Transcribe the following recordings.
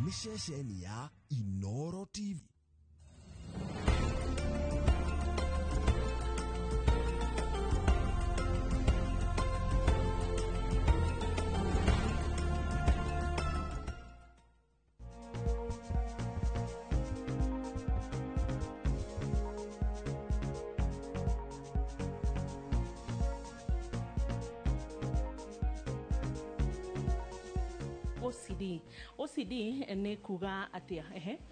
nĩ ceceni ya Inooro TV. OCD ni kuga atia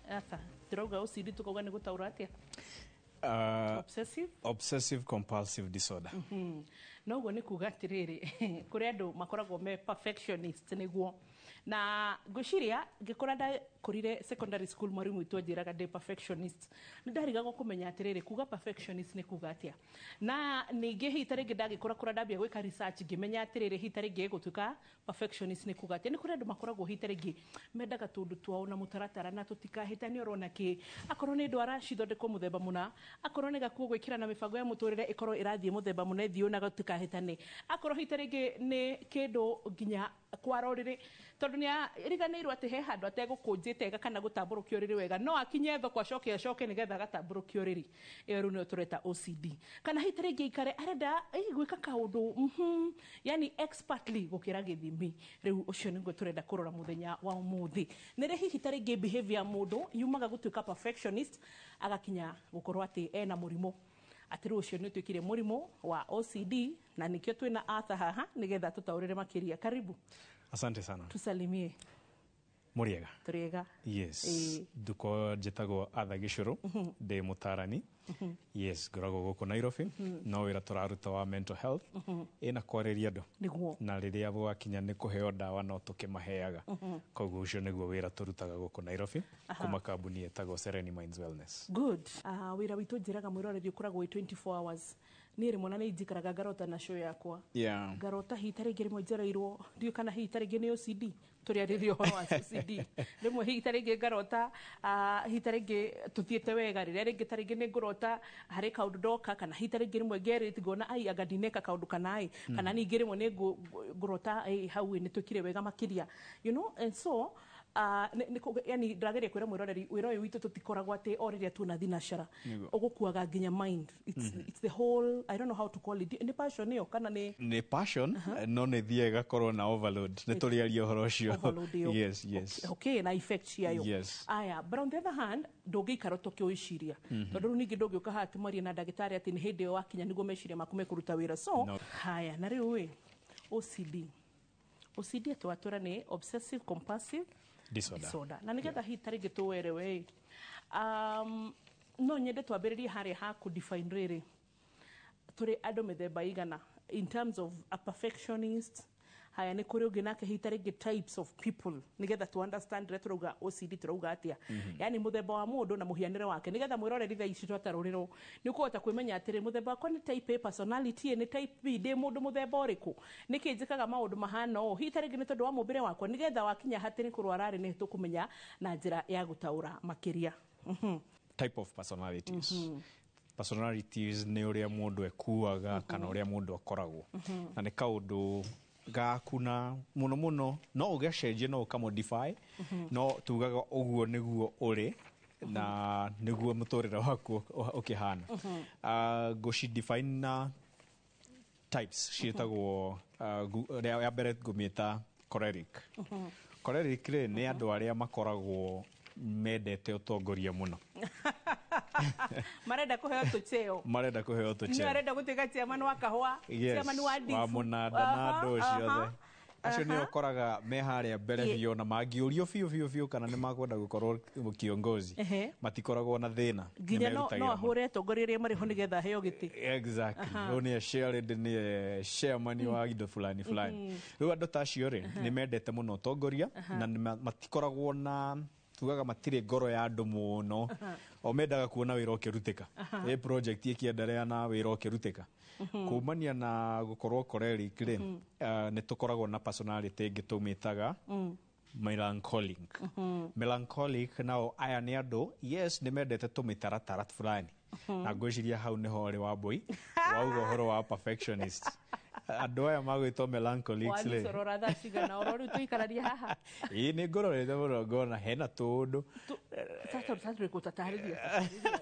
asa droga OCD tukoga ni gutaura atia obsessive compulsive disorder. No ni kuga atiriri kuri andu makoragwo me perfectionist niguo na ngushiria ngikora nda kurire secondary school mwarimu itu njiraga ndi perfectionist ndarigago kumenya atiriri kuga perfectionist ni kuga atia na ningi hitare ngidagikora kura ndambia gwika research ngimenya atiriri hitare ngi gutuka perfectionist ni kuga atia ni kuri andu makoragwo hitare ngi mendaga tundu twao na mutaratara na tutikahitani orona ki akorwo ni ndwara cithondekwo muthemba muna akorwo ni gakuo gwikira na mibango ya muturire ikorwo irathie muthemba muna ithio na gutikahitani akorwo hitare ngi ni kindu nginya kwarorire tondu ni riganirwo ati he handu ategukunjite kana gutamburukio riri wega no akinye thoko acoke nigetha gatamburukio riri ru ni tureta OCD kana hitare ngi ikare arenda gwika kaundu yani expertly gukira githimi riu ucio ningo turenda kurora muthenya wa umuthi nire hihi tare ngi behavior mundu yumaga gutuika perfectionist agakinya gukorwo ati ena murimo atiru ucio ni twikire murimo wa OCD na nikio twina atha haha nigetha tutaurire makiria. Karibu. Asante sana. Tusalimie. Muriega. Turiega. Yes. Duko jetago Atha Gicuru de mutarani. Yes, gorago goko Nairobi. No wira turaruta wa mental health. Ina kwareria andu. Niguo. Na riria gwakinya ni kuheo dawa no tukimaheaga. Koguo ucio niguo wira turutaga goko Nairobi kuma kambuni etagwo Sereni Minds Wellness. Good. Wira witu njiraga mwiroreri ukoragwo 24 hours. Ni rimwe na ni njikaraga ngarota na show yakwa. Yeah. Ngarota hitare ngi rimwe njereirwo ndio kana hitare ngi ni OCD turi aririo horo wa OCD rimwe hitare ngi ngarota hitare ngi tuthiete wega riria ringi tare ngi ni ngurota hari kaundu ndoka kana hitare ngi rimwe ngeriti ngona ai agadineka kaundu kana ai kana ningi rimwe ni ngurota hau ni tukire wega makiria you know and so yani drageria kwira mwiroreri wira uyu witu tutikoragwo ati oriria tuna thinashara ugukuaga nginya mind it's the whole I don't know how to call it ni passion yo kana ni passion no ni thiega korwo na overload ni turiario horo ucio yes okay na effect yayo yes aya but on the other hand ndungikara tukioiciria tondu ningi ndungiuka hati mari na ndagitari ati ni hindi yo wakinya nigo meciria makume kuruta wira so haya na riu we OCD twatura ni obsessive compulsive disorder na nigetha hitari gituwere we no nyende twambiririe hari ha ku define riri turi andu mithemba igana in terms of a perfectionist haya ni kuri ungi nake hitari ngi types of people nigetha to understand retroga OCD turuga atia yani muthemba wa mundu na muhianire wake nigetha mwiroreri tha ici twataruriro ni kuhota kwimenya atiri muthemba kwa ni type A personality ni type B de mundu muthemba uriku niki njikaga maundu mahana o hitari ngi ni tondu wa mumbire wakwa nigetha wakinya hatiri kurwarari ni tukumenya na njira ya gutaura makiria type of personalities personalities ni uria mundu ekuaga kana uria mundu akoragwo na ni kaundu gakuna muno no ugacenjie no ukamodify no tugaga uguo niguo uri na niguo muturira waku ukihana goshi define na types cietagwo ya mbere ngumita choleric ni andu aria makoragwo mendete utongoria muno marenda kuheo tucheo ni arenda gutika chairman wa kahwa chairman wa difu wa munada na ndo ciothe acio ni okoraga me haria mbere bio na mangiurio fiu kana ni makwenda gukorwo kiongozi matikoragwo na thina nginya no ahure atongoria mari ho nigetha heo giti exactly no ni shared ni chairman wa indo fulani riu andu tacio ri ni mendete muno utongoria na matikoragwo na tugaga matire ngoro ya andu muno o mendaga kuona wira ukirutika project ikiendelea na wira ukirutika kumania na gukorwo choleric ri ni tukoragwo na personality ingitumitaga melancholic nao aya ni andu yes ni mendete tumitaratara fulani na ngwiciria hau ni hori wa boy wauga horo wa perfectionist andå aya magwĩtwo melancholics rĩ Wanicorora thaa cigana oro rĩu tũikararia haha. ĩĩ nĩ ngororete mũno ngona hena tũndũ Sasa gũtatarĩria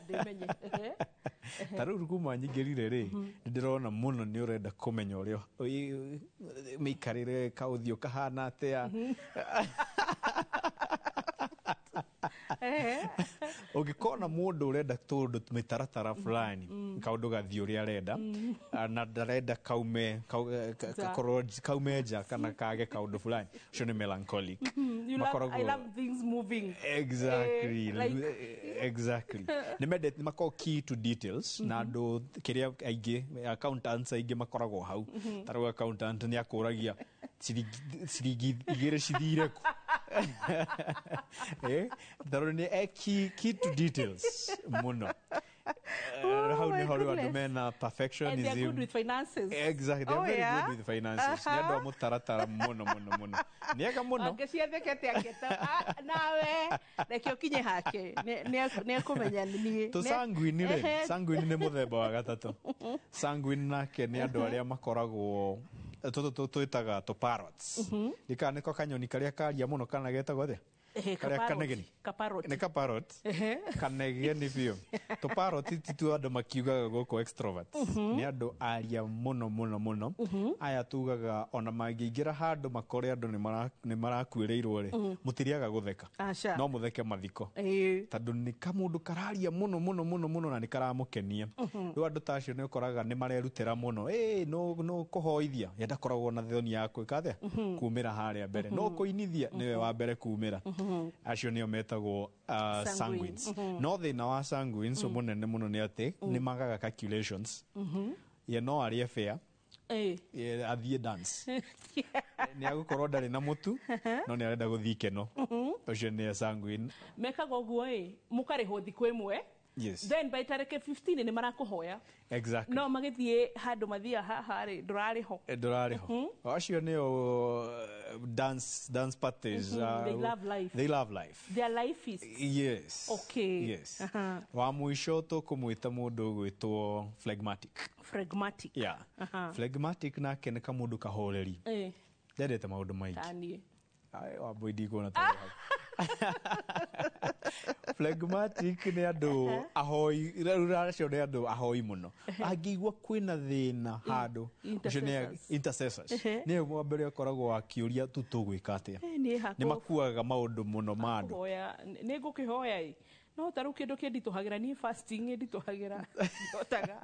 ndĩmenye. ta rĩu kuma nyingĩrire rĩ nĩ ndĩrona mũno nĩ ũrenda kũmenya ũrĩa mĩikarĩre kaũthiũ kahana atĩa ũngĩkona mũndũ ũrenda tũndũ mĩtaratara fulani kaũndũ gathiĩ ũrĩa arenda na ndarenda kaume nja kana kage kaũndũ fulani ũcio nĩ melancholic. I love things moving. Exactly. Nĩ makoragwo key to details na andũ kĩrĩa aingĩ accountants aingĩ makoragwo hau ta rĩu accountant nĩ akũragia ciringi igĩrĩ cithire ku tondũ nĩ key to details mũno. Hau nĩho rĩu andũ mena perfectionism. And they're good with finances. Exactly, they're very good with finances. Nĩ andũ a mũtaratara mũno nĩ ega mũno. Angĩciathĩkĩte akĩta nawe reke ũkinye hake nĩ ekũmenya niĩ. Tũsanguini rĩ, sanguini nĩ mũthemba wa gatatũ. Sanguini nake nĩ andũ arĩa makoragwo twĩtaga tũparrots. Rĩka nĩko kanyoni karĩa karia mũno kana getagwo atĩa? Kanegeni. Nĩ kaparrot. Kanegeni biũ. Tũparrot tu andũ makiugaga gũkũ extroverts. Nĩ andũ aria mũno. Aya tugaga ona mangĩingĩra handũ makore andũ nĩ marakuĩrĩirwo rĩ mũtiriaga gũtheka. No mũtheke mathiko. Tondũ nĩ kamũndũ kararia mũno na nĩ karamũkenia. Rĩu andũ ta acio nĩ ũkoraga nĩ marerutĩra mũno. No kũhoithia yenda koragwo na thoni ya gwĩka atĩa kumĩra harĩa mbere. No kũinithia nĩwe wa mbere kumĩra. Acio nĩo metagwo sanguines. No thĩna wa sanguines mũnene mũno nĩ atĩ nĩ magaga calculations. Ye no arĩe fair athiĩ dance. Nĩ agũkorwo ndarĩ na mũtu no nĩ arenda gũthiĩ ikeno. Ũcio nĩ sanguine. Mekaga ũguo mũkarĩhwo thikũ ĩmwe. Yes. Then by tareke 15 nĩ marakũhoya. Exactly. No magĩthiĩ handũ mathiĩ haha rĩ ndũrarĩho. Acio nĩo dance parties. They love life. Their life is. Yes. Okay. Yes. Wa mũico tũkũmwĩta mũndũ ũgwĩtwo phlegmatic. Yeah. Phlegmatic nake nĩ kamũndũ kahoreri. Ndendete maũndũ maingĩ. Wambui ndigũona ta phlegmatic nĩ andũ ahoi, rĩu nĩ andũ ahoi mũno. Angĩigua kwĩna thĩna handũ ũcio nĩ intercessors. Nĩ mwambere akoragwo akĩũria tu tũgwĩka atĩa. Nĩ makuaga maũndũ mũno ma andũ. Nĩ ngũkĩhoya no tarũ kĩndũ kĩnditũhagĩra niĩ fasting nditũhagĩra ndotaga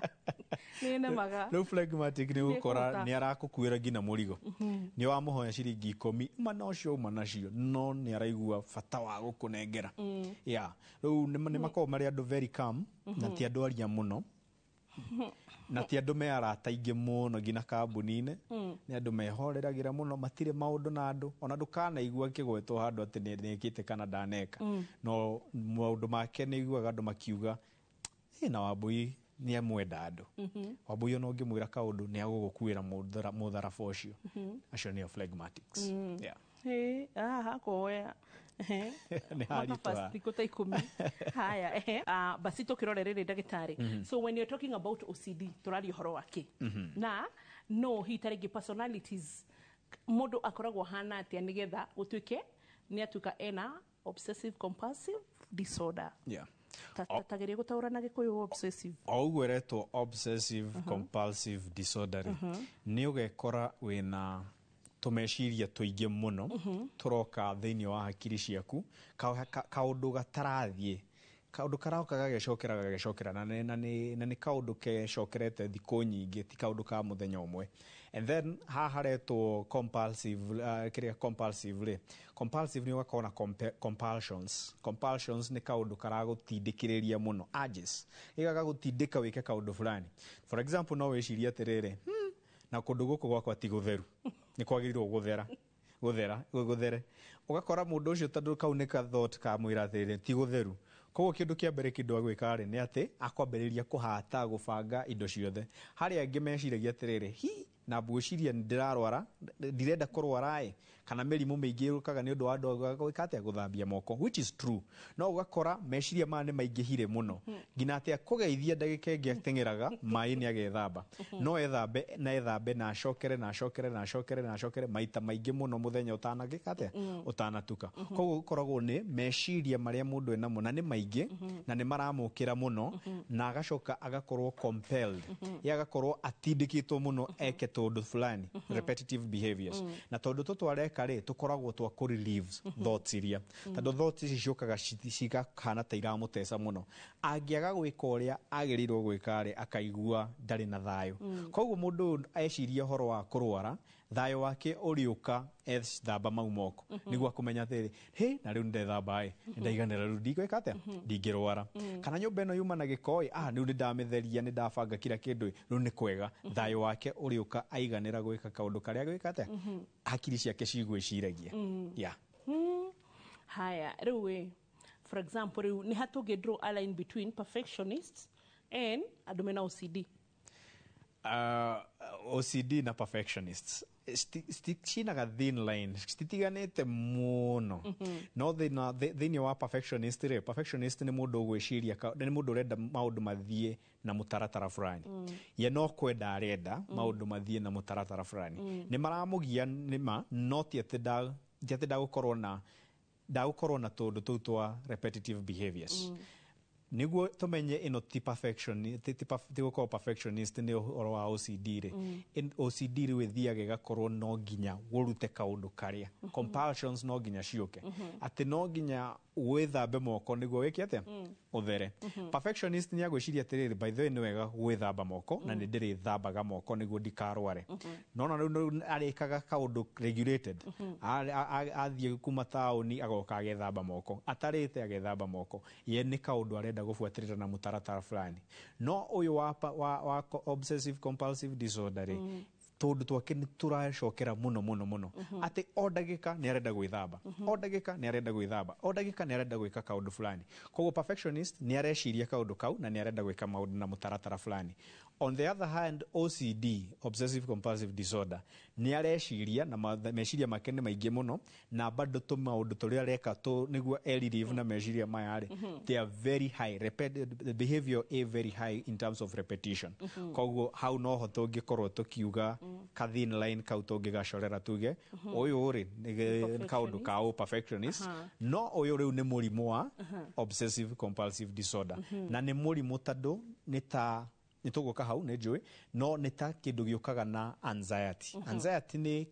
nĩ nemaga. Rĩu phlegmatic nĩ gũkora nĩ arakũkuĩra nginya mũrigo. Nĩ wamũhoya ciringi 10 uma nocio uma nacio no nĩ araigua bata wa gũkũnengera. Rĩu nĩ makoragwo marĩ andũ very calm na ti andũ aria mũno. Na ti andũ me arata aingĩ mũno nginya kambuni-inĩ. Nĩ andũ mehoreragĩra mũno matirĩ maũndũ na andũ ona ndũkanaigua akĩgwetwo handũ atĩ nĩ ekĩte kana ndaneka. No maũndũ make nĩ iguaga andũ makiuga na Wambui nĩ amwenda andũ. Wambui ona ũngĩmwĩra kaũndũ nĩ agũgũkuĩra mũtharaba ũcio. Acio nĩo phlegmatics. Hakoya thikũ ta 10 haya basi tũkĩrore rĩrĩ ndagĩtarĩ. So when you're talking about OCD tũraria ũhoro wake na no hita rĩngĩ personalities mũndũ akoragwo hana atĩa nĩgetha gũtuĩke nĩ atuĩka ena obsessive compulsive disorder. Tatageria gũtaũra na Gĩkũyũ obsessive. Ũguo eretwo obsessive compulsive disorder nĩ ũgekora wĩna tũmeciria tũingĩ mũno tũroka thĩinĩ wa hakiri ciaku kaũndũ gatarathiĩ kaũndũ karoka gagecokera na nĩ kaũndũ kecokerete thikũ nyingĩ ti kaũndũ ka mũthenya ũmwe. And then haha retwo compulsive compulsive nĩ ũgakorwo na compulsions nĩ kaũndũ karagũtindĩkĩrĩria mũno urges gagagũtindĩka wĩke kaũndũ fulani. For example no wĩcirie atĩrĩrĩ na kũndũ gũkũ gwakwa ti gũtheru nĩ kwagĩrĩirwo gũthere. Ũgakora mũndũ ũcio tondũ kau nĩ ka-thought kamwĩra atĩrĩrĩ ti gũtheru. Koguo kĩndũ kĩa mbere kĩndũ agwĩka rĩ nĩ atĩ akwambĩrĩria kũhata gũbanga indo ciothe. Harĩa angĩ meciragia atĩrĩrĩ na ngwĩciria ndirarwara ndirenda kũrwara kana mĩrimũ mĩingĩ yũkaga nĩ ũndũ wa andũ gwĩka gũthambia moko, which is true. No ũgakora meciria maya nĩ maingĩhire mũno nginya atĩ kũgeithia ndagĩka ĩngĩ ateng'eraga maĩ nĩ agethamba, no ethambe na acokere maita maingĩ mũno mũthenya ũtanatuka. Koguo gũkoragwo nĩ meciria marĩa mũndũ enamo na nĩ maingĩ na nĩ maramũkĩra mũno na agacoka agakorwo compelled, agakorwo atindĩkĩtwo mũno eke tondũ fulani, repetitive behaviors. Na tondũ tũtwareka tũkoragwo twa kũ relieve thoughts iria, tondũ thoughts ici ciũkaga cigakana ta iramũteca mũno. Angĩaga gwĩka ũrĩa agĩrĩirwo gwĩka akaigua ndarĩ na thayũ. Koguo mũndũ eciria ũhoro wa kũrwara, thayũ wake ũrĩũka ethamba mau moko nĩguo akũmenya atĩrĩ, na rĩu ndethamba ndaiganĩra, rĩu ndigwĩka atĩa, ndingĩrwara. Kana nyũmba ĩno yuma na gĩko rĩu nĩndamĩtheria nĩndabanga kila kĩndũ, rĩu nĩ kwega. Thayũ wake ũrĩũka aiganĩra gwĩka kaũndũ karĩa gwĩka atĩa, hakiri ciake cigwĩciragia. Haya, rĩu for example, rĩu nĩ ha tũngĩ draw a line between perfectionists and andũ mena OCD? OCD na perfectionists cinaga thin line, citiganĩte mũno. No thĩinĩ wa perfectionist perfectionist nĩ mũndũ ũgwĩciria, nĩ mũndũ ũrenda maũndũ mathiĩ na mũtaratara fulani. Ye no kwenda arenda maũndũ mathiĩ na mũtaratara fulani. Nĩ maramũgia nĩma, no ti atĩ ndagũkorwo na tũndũ tũu twa repetitive behaviors. Nĩguo tũmenye ĩno ti gũkorwo perfectionist nĩ ũhoro wa OCD OCD ĩthiaga ĩgakorwo no nginya ũrute kaũndũ karĩa, compulsions no nginya ciũke, atĩ no nginya wĩthambe moko nĩguo wĩke atĩa, ũthere. Perfectionist nĩ agwĩciria atĩrĩrĩ, by the way nĩ wega gwĩthamba moko na nĩ ndĩrĩthambaga moko nĩguo ndikarware. No na rĩu arĩkaga kaũndũ regulated, athiĩ kuma taũni agoka agethamba moko, atarĩte agethamba moko, ye nĩ kaũndũ arenda gũbuatĩrĩra na mũtaratara fulani. No ũyũ wa obsessive compulsive disorder tondũ twake nĩ tũracokera mũno atĩ o ndagĩka nĩ arenda gwĩthamba, o ndagĩka nĩ arenda gwĩthamba, o ndagĩka nĩ arenda gwĩka kaũndũ fulani. Koguo perfectionist nĩ areciria kaũndũ kau na nĩ arenda gwĩka maũndũ na mũtaratara fulani. On the other hand, OCD, obsessive compulsive disorder, nĩ areciria na meciria make nĩ maingĩ mũno, na bado tũmaũndũ tũrĩa areka nĩguo relieve na meciria maya they are very high, the behavior is very high in terms of repetition. Koguo hau noho tũngĩkorwo tũkiuga ka thin line kau tũngĩgacorera tuge ũyũ nĩ kaũndũ ka perfectionist, no ũyũ rĩu nĩ mũrimũ wa obsessive compulsive disorder. Na nĩ mũrimũ tondũ nĩ tũgũka hau nĩ njũĩ, no nĩ ta kĩndũ gĩũkaga na anxiety. Anxiety nĩ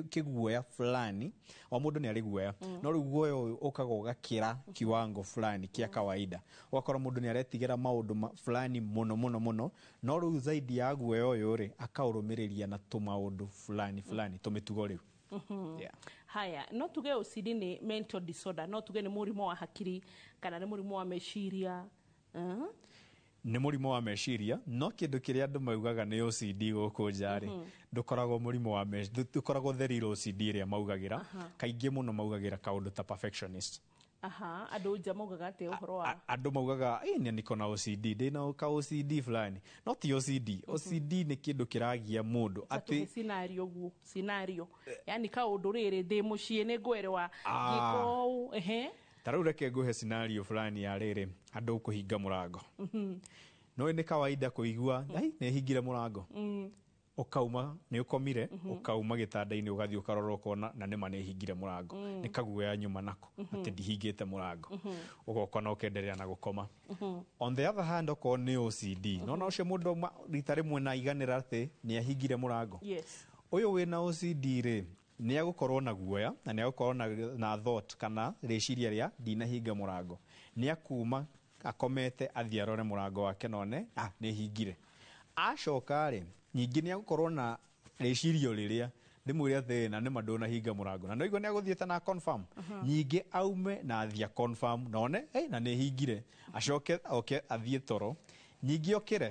kĩguoya fulani, o mũndũ nĩ arĩ guoya, no rĩu guoya ũyũ ũkaga ũgakĩra kiwango fulani kĩa kawaida, ũgakora mũndũ nĩ aretigĩra maũndũ fulani mũno, no rĩu zaidi ya guoya ũyũ akaũrũmĩrĩria na tũmaũndũ fulani tũmĩtugo rĩu. Haya, no tuge OCD nĩ mental disorder, no tuge nĩ mũrimũ wa hakiri kana nĩ mũrimũ wa meciria? Nĩ mũrimũ wa meciria, no kĩndũ kĩrĩa andũ maugaga nĩ OCD gũkũ nja ndũkoragwo mũrimũ wa ndũkoragwo the real OCD ĩrĩa maugagĩra, kaingĩ mũno maugagĩra kaũndũ ta perfectionist. Andũ nja maugaga atĩ ũhoro wa andũ maugaga niko na OCD, ndĩna ka OCD fulani, no ti OCD. OCD nĩ kĩndũ kĩragia mũndũ atĩ scenario, yani kaũndũ rĩrĩ ndĩ mũciĩ nĩ ngwerewa gĩko ta rĩu reke ngũhe scenario fulani ya rĩrĩ, andũ kũhinga mũrango. No nĩ kawaida kũigua nĩ hingire mũrango, ũkauma nĩ ũkomire, ũkauma gĩtanda-inĩ ũgathiĩ ũkarora ũkona na nĩma nĩ hingire mũrango, nĩ kaguoya nyuma nako atĩ ndihingĩte mũrango, ũgoka na ũkenderea na gũkoma. On the other hand, okorwo nĩ OCD, no ũcio mũndũ rita rĩmwe na iganĩra atĩ nĩ ahingire mũrango. Ũyũ wĩna OCD nĩ agũkorwo na guoya na nĩ agũkorwo na thought kana rĩciria rĩa ndinahinga mũrango, nĩ akuma akomete athiĩ arore mũrango wake none nĩ hingire. Acoka nyingĩ nĩ agũkorwo na rĩcirio rĩrĩa ndĩmwĩre atĩ na nĩma ndũnahinga mũrango, na noigua nĩ agũthiĩte na confirm, nyingĩ aume na athiĩ confirm none na nĩ hingire, acoke athiĩ toro, nyingĩ okĩre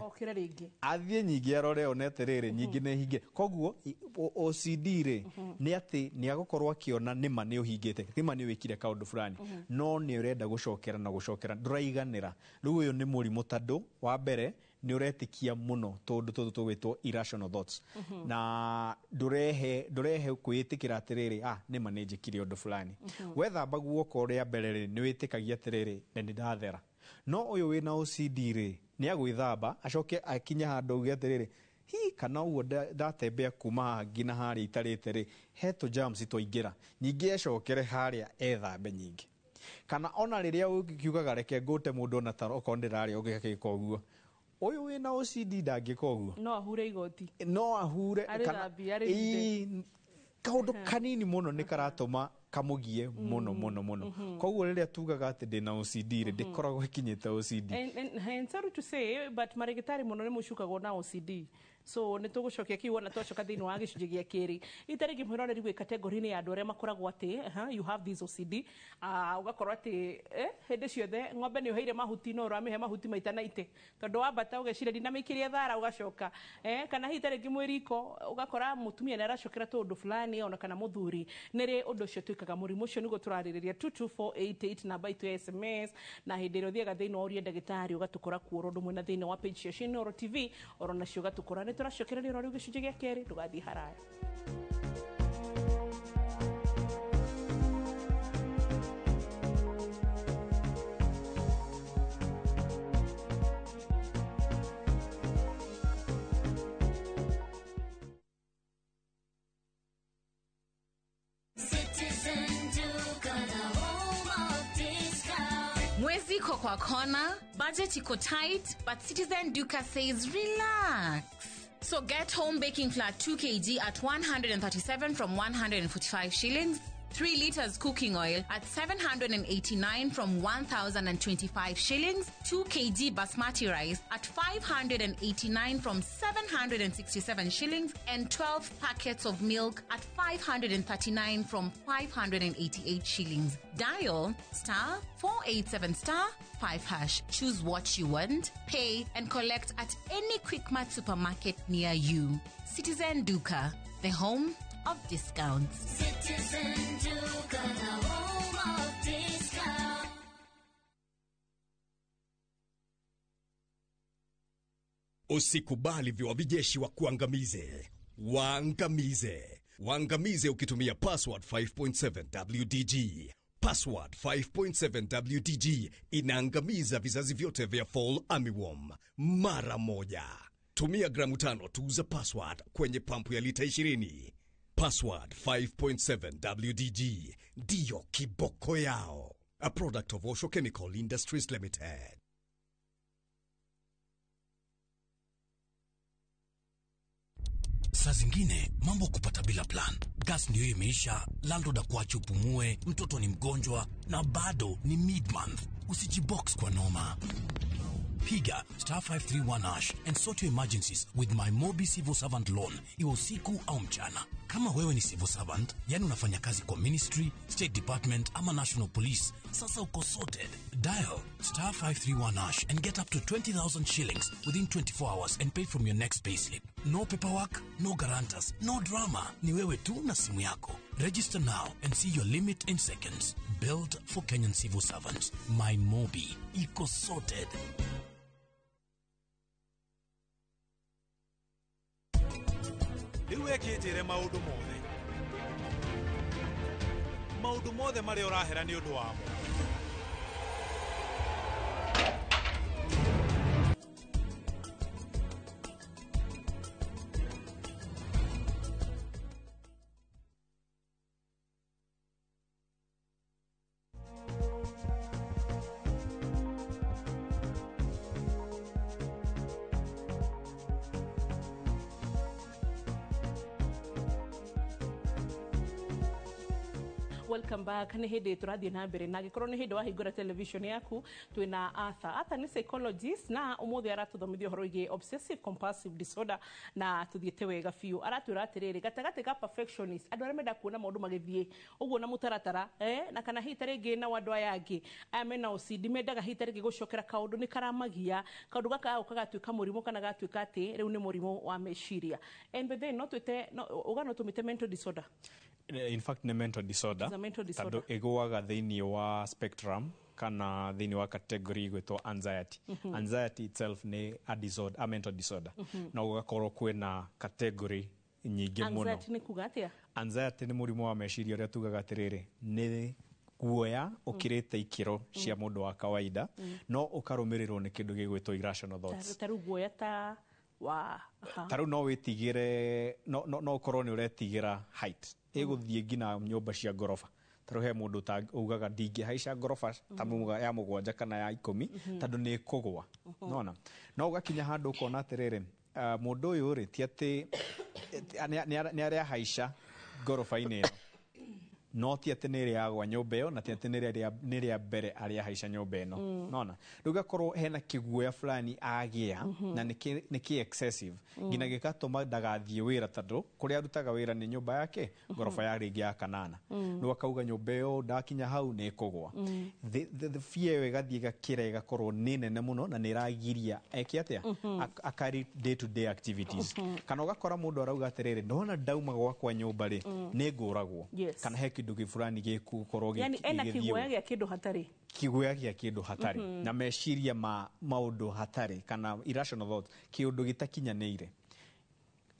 athiĩ nyingĩ arore onete rĩrĩ nyingĩ nĩ hingire. Koguo OCD nĩ atĩ nĩ agũkorwo akĩona nĩma nĩ ũhingĩte, nĩma nĩ wĩkire kaũndũ fulani, no nĩ ũrenda gũcokera, ndũraiganĩra. Rĩu ũyũ nĩ mũrimũ tondũ wa mbere nĩ ũretikia mũno tondũ tũgwĩtwo irrational thoughts na ndũrehe kwĩĩtĩkĩra atĩrĩrĩ nĩma nĩ njĩkire ũndũ fulani wethamba guoko rĩa mbere nĩ wĩtĩkagia atĩrĩrĩ na nĩ ndathera no ũyũ wĩna OCD rĩ nĩ agwĩthamba acoke akinya handũ uge atĩrĩrĩ kana ũguo ndatembea kuma nginya harĩa itarĩte rĩ heto germs twaingĩra ningĩ ecokere harĩa ethambe nyingĩ kana ona rĩrĩa ũkiugaga reke ngũte mũndũ ona taroko ndĩrarĩa ũgĩka ũguo ũyũ wĩna OCD ndangĩka ũguo no ahure igoti no ahure kana kaũndũ kanini mũno nĩ karatũma kamũgie mũno koguo rĩrĩa tugaga atĩ ndĩna OCD rĩ ndĩkoragwo ikinyĩte OCD and sorry to say but marigitari mũno nĩ mũcukagwo na OCD so nĩ tũgũcokia kiugo na twacoka thĩinĩ wa gĩcunjĩ gĩa kerĩ itarĩngĩ mwĩroneri gwĩ kategori-inĩ ya andũ arĩa makoragwo atĩ you have this OCD ũgakorwo atĩ hĩndĩ ciothe ng'ombe nĩ ũheire mahuti no ũramĩhe mahuti maita na ite tondũ wambata ũgeciria ndinamĩikĩria thara ũgacoka kana hihi itarĩngĩ mwĩriko ũgakora mũtumia nĩ aracokera tũũndũ fulani ona kana mũthuri nĩrĩ ũndũ ũcio twĩkaga mũrimũ ũcio nĩguo tũrarĩrĩria 22488 namba itũ ya SMS na hĩndĩ ĩrĩa ũthiaga thĩinĩ wa ũrie ndagĩtarĩ ũgatũkora kuoro ũndũ ũmwe na thĩinĩ wa page cia Inoro TV oro nacio ũgatũkora nĩ tũracokereria rĩu gĩcunjĩ gĩa kerĩ ndũgathiĩ haraya Mwezi iko kwa kona, budget iko tight, but Citizen Duka says relax. So get home baking flour 2 kg at 137 from 145 shillings. 3 liters cooking oil at 789 from 1,025 shillings. 2 kg basmati rice at 589 from 767 shillings. And 12 packets of milk at 539 from 588 shillings. Dial *487*5#. Choose what you want, pay and collect at any Quickmart supermarket near you. Citizen Duka, the home of discounts. Citizen Duka, the home of discounts. Usikubali viwavijeshi wa kuangamize. Waangamize ukitumia password 5.7 WDG. Password 5.7 WDG inaangamiza vizazi vyote vya Fall Armyworm mara moja. Tumia gramu 5 tu za password kwenye pampu ya lita 20. Password 5.7 WDG ndiyo kiboko yao. A product of Osho Chemical Industries Limited. Saa zingine mambo kupata bila plan. Gas ndiyo imeisha, landlord akuache upumue, mtoto ni mgonjwa na bado ni mid-month. Usijibox kwa noma. Piga *531# and sort your emergencies with my Mobi Civil Servant Loan, iwe usiku au mchana. Kama wewe ni civil servant, yani unafanya kazi kwa ministry, state department ama national police, sasa uko sorted. Dial *531# and get up to 20,000 shillings within 24 hours and pay from your next payslip. No paperwork, no guarantors, no drama. Ni wewe tu na simu yako. Register now and see your limit in seconds. Built for Kenyan civil servants. My Mobi. Iko sorted. Wekĩtĩre maũndũ mothe marĩa ũrahera nĩ ũndũ wamo. Welcome back. Nĩ hĩndĩ tũrathiĩ na mbere na gĩkorwo nĩ hĩndĩ wahingũra television yaku twĩna Arthur nĩ psychologist na ũmũthĩ aratũthomithia ũhoro wĩgiĩ obsessive compulsive disorder na tuthiĩte wega biũ. Aratwĩra atĩrĩrĩ gatagatĩ ka perfectionist andũ arĩa menda kuona maũndũ magĩthiĩ ũguo na mũtaratara na kana hihi tarĩngĩ na andũ aya angĩ aya mena OCD mendaga hihi tarĩngĩ gũcokera kaũndũ nĩ karamagia kaũndũ gaka gagatuĩka mũrimũ kana gatuĩka atĩ rĩu nĩ mũrimũ wa meciria. And then no tũmĩte mental disorder. In fact, nĩ mental disorder. It's a mental disorder. Tondũ ĩgũaga thĩinĩ wa spectrum kana thini wa category gwitwo anxiety. Anxiety itself ni a disorder, a mental disorder. Na ugakorwo kwina category nyingi muno. Anxiety ni kuga atia? Anxiety ni murimu wa meciria uria tugaga atiriri ni guoya ukirite ikiro cia mundu wa kawaida no ukarumirirwo ni kindu gigwitwo irrational thoughts. Taru guoya ta wa taru no witigire no ukorwo ni uretigira height iguthie ngina nyumba cia ngorofa. Taru he mundu ta ugaga ndingi haica ngorofa ta muga ya mugwanja kana ya 10 tondu ni kugwa. Nona no ugakinya handu ukona atiriri mundu uyu ri ti ati ni aria haica ngorofa-ini ino no ti ati nä rä agwa nyå ĩyo na ti ati nä rä a mbere arä ahaica nyå ĩno nona rä u gakorwo hena kä guoya fulani agä a na nä kä excessive ngina gä gatå ndagathiä wä ra tondå kå rä arutaga wä ra nä nyå mba yake ngoroba ya rä ngä ya kanana rä u akauga nyå mba ä yo ndakinya hau nä kå gwa the fear ä yo ĩgathiĩ ĩgakĩra ĩgakorwo nä nene må no na nä ĩragiria eke atä akari day to day activities kana ũgakora må ndå arauga atä rä rä ndona ndauma gwakwa nyå mba rä nä ngå ragwo kana he kindu gifurani gikukorwo yani ena kiguoya gya kindu hatari kiguoya gya kindu hatari na meciria maundu hatari kana irrational thoughts kiundu gitakinyanĩire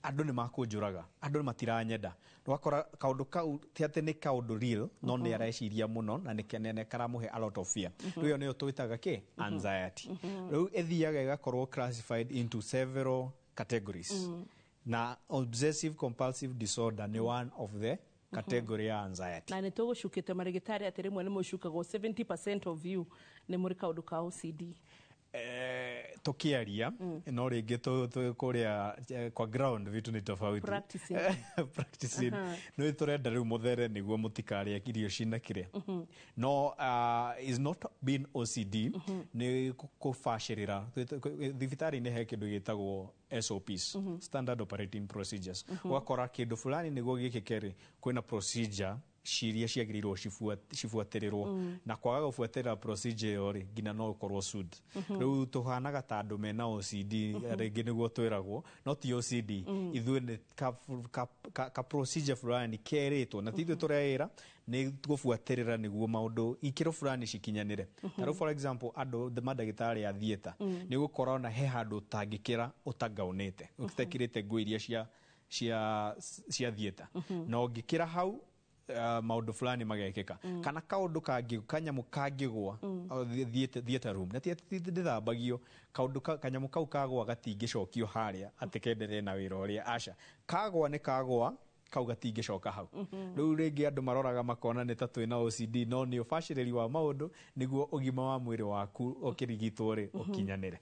andu ni makunjuraga andu ni matiranyenda wakora kaundu kau ti ati ni kaundu real no ni areciria muno na ni kenene karamuhe a lot of fear riyo niyo twitaga ki anxiety riu ethiaga igakorwo classified into several categories na obsessive compulsive disorder ni one of the category ya anxiety. Na nä tå gå cukä te marä gä tarä atä rä mwe nä må cukagwo 70% of you nä må rä kaå ndå ka OCD. Tukiaria no ringi kuria kwa ground vitu ni tofauti practicing no turenda riu muthere niguo mutikari irio cina kiria no is not been OCD ni kufashirira thibitari ni he kindu gitagwo SOPs standard operating procedures wakora kindu fulani niguo gikikeri kwina procedure ciria ciagĩrĩirwo cibuatĩrĩrwo na kwaga gũbuatĩrĩra procedure ĩyo rĩ ngina no ũkorwo sued rĩu tũhanaga ta andũ mena OCD rĩngĩ nĩguo twĩragwo no ti OCD ithuĩ nĩ ka procedure fulani kerĩtwo na ti ithuĩ tũreĩra nĩ gũbuatĩrĩra nĩguo maũndũ ikĩro fulani cikinyanĩre ta rĩu for example andũ mandagĩtarĩ a theater nĩ gũkorwo na he handũ ũtangĩkĩra ũtangaunĩte ũtekĩrĩte nguo iria cia theater na ũngĩkĩra hau maundu fulani magekeka kana kaundu kanyamu kangigwa theater room na ti ndithambagio kaundu kanyamu kau kagwa gatingicokio haria atikendere na wira uria aca kagwa ni kagwa kau gatingĩcoka hau rĩu rĩngĩ andũ maroraga makona nĩ ta twĩna OCD no nĩ ũbacĩrĩri wa maũndũ nĩguo ũgima wa mwĩrĩ waku ũkĩrigitwo rĩ ũkinyanĩre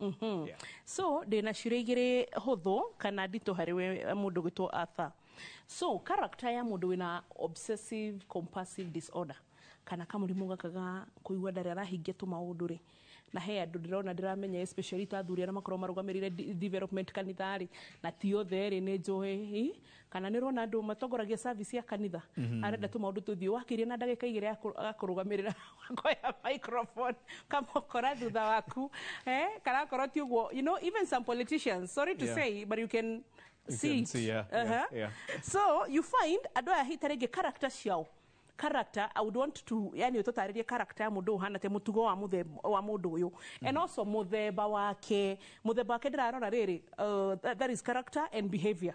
so ndĩna ciũria igĩrĩ hũthũ kana nditũ harĩ we mũndũ gwĩtwo Arthur. So character ya mũndũ wĩna obsessive compulsive disorder kana kamũrimũ gaka ga kũigua ndarĩ arahingia tũmaũndũ rĩ na he andũ ndĩrona ndĩramenya especially ta athuri arĩa makorwo marũgamĩrĩire development kanitha-rĩ na ti othe rĩ nĩ njũĩ kana nĩ ũrona andũ matongoragia service ya kanitha arenda tũmaũndũ tũthiĩ wakĩria na ndagĩka igĩrĩ akũrũgamĩrĩra wakoya microphone kamũkora thutha waku kana akorwo ti ũguo you know even some politicians sorry to say but you can see so you find andũ aya hitarĩ ngĩ character ciao character I would want to yani utotarĩrie character ya mũndũ hana te mũtugo wa mũndũ ũyũ and also muthemba wake ndĩrarora rĩrĩ that is character and behavior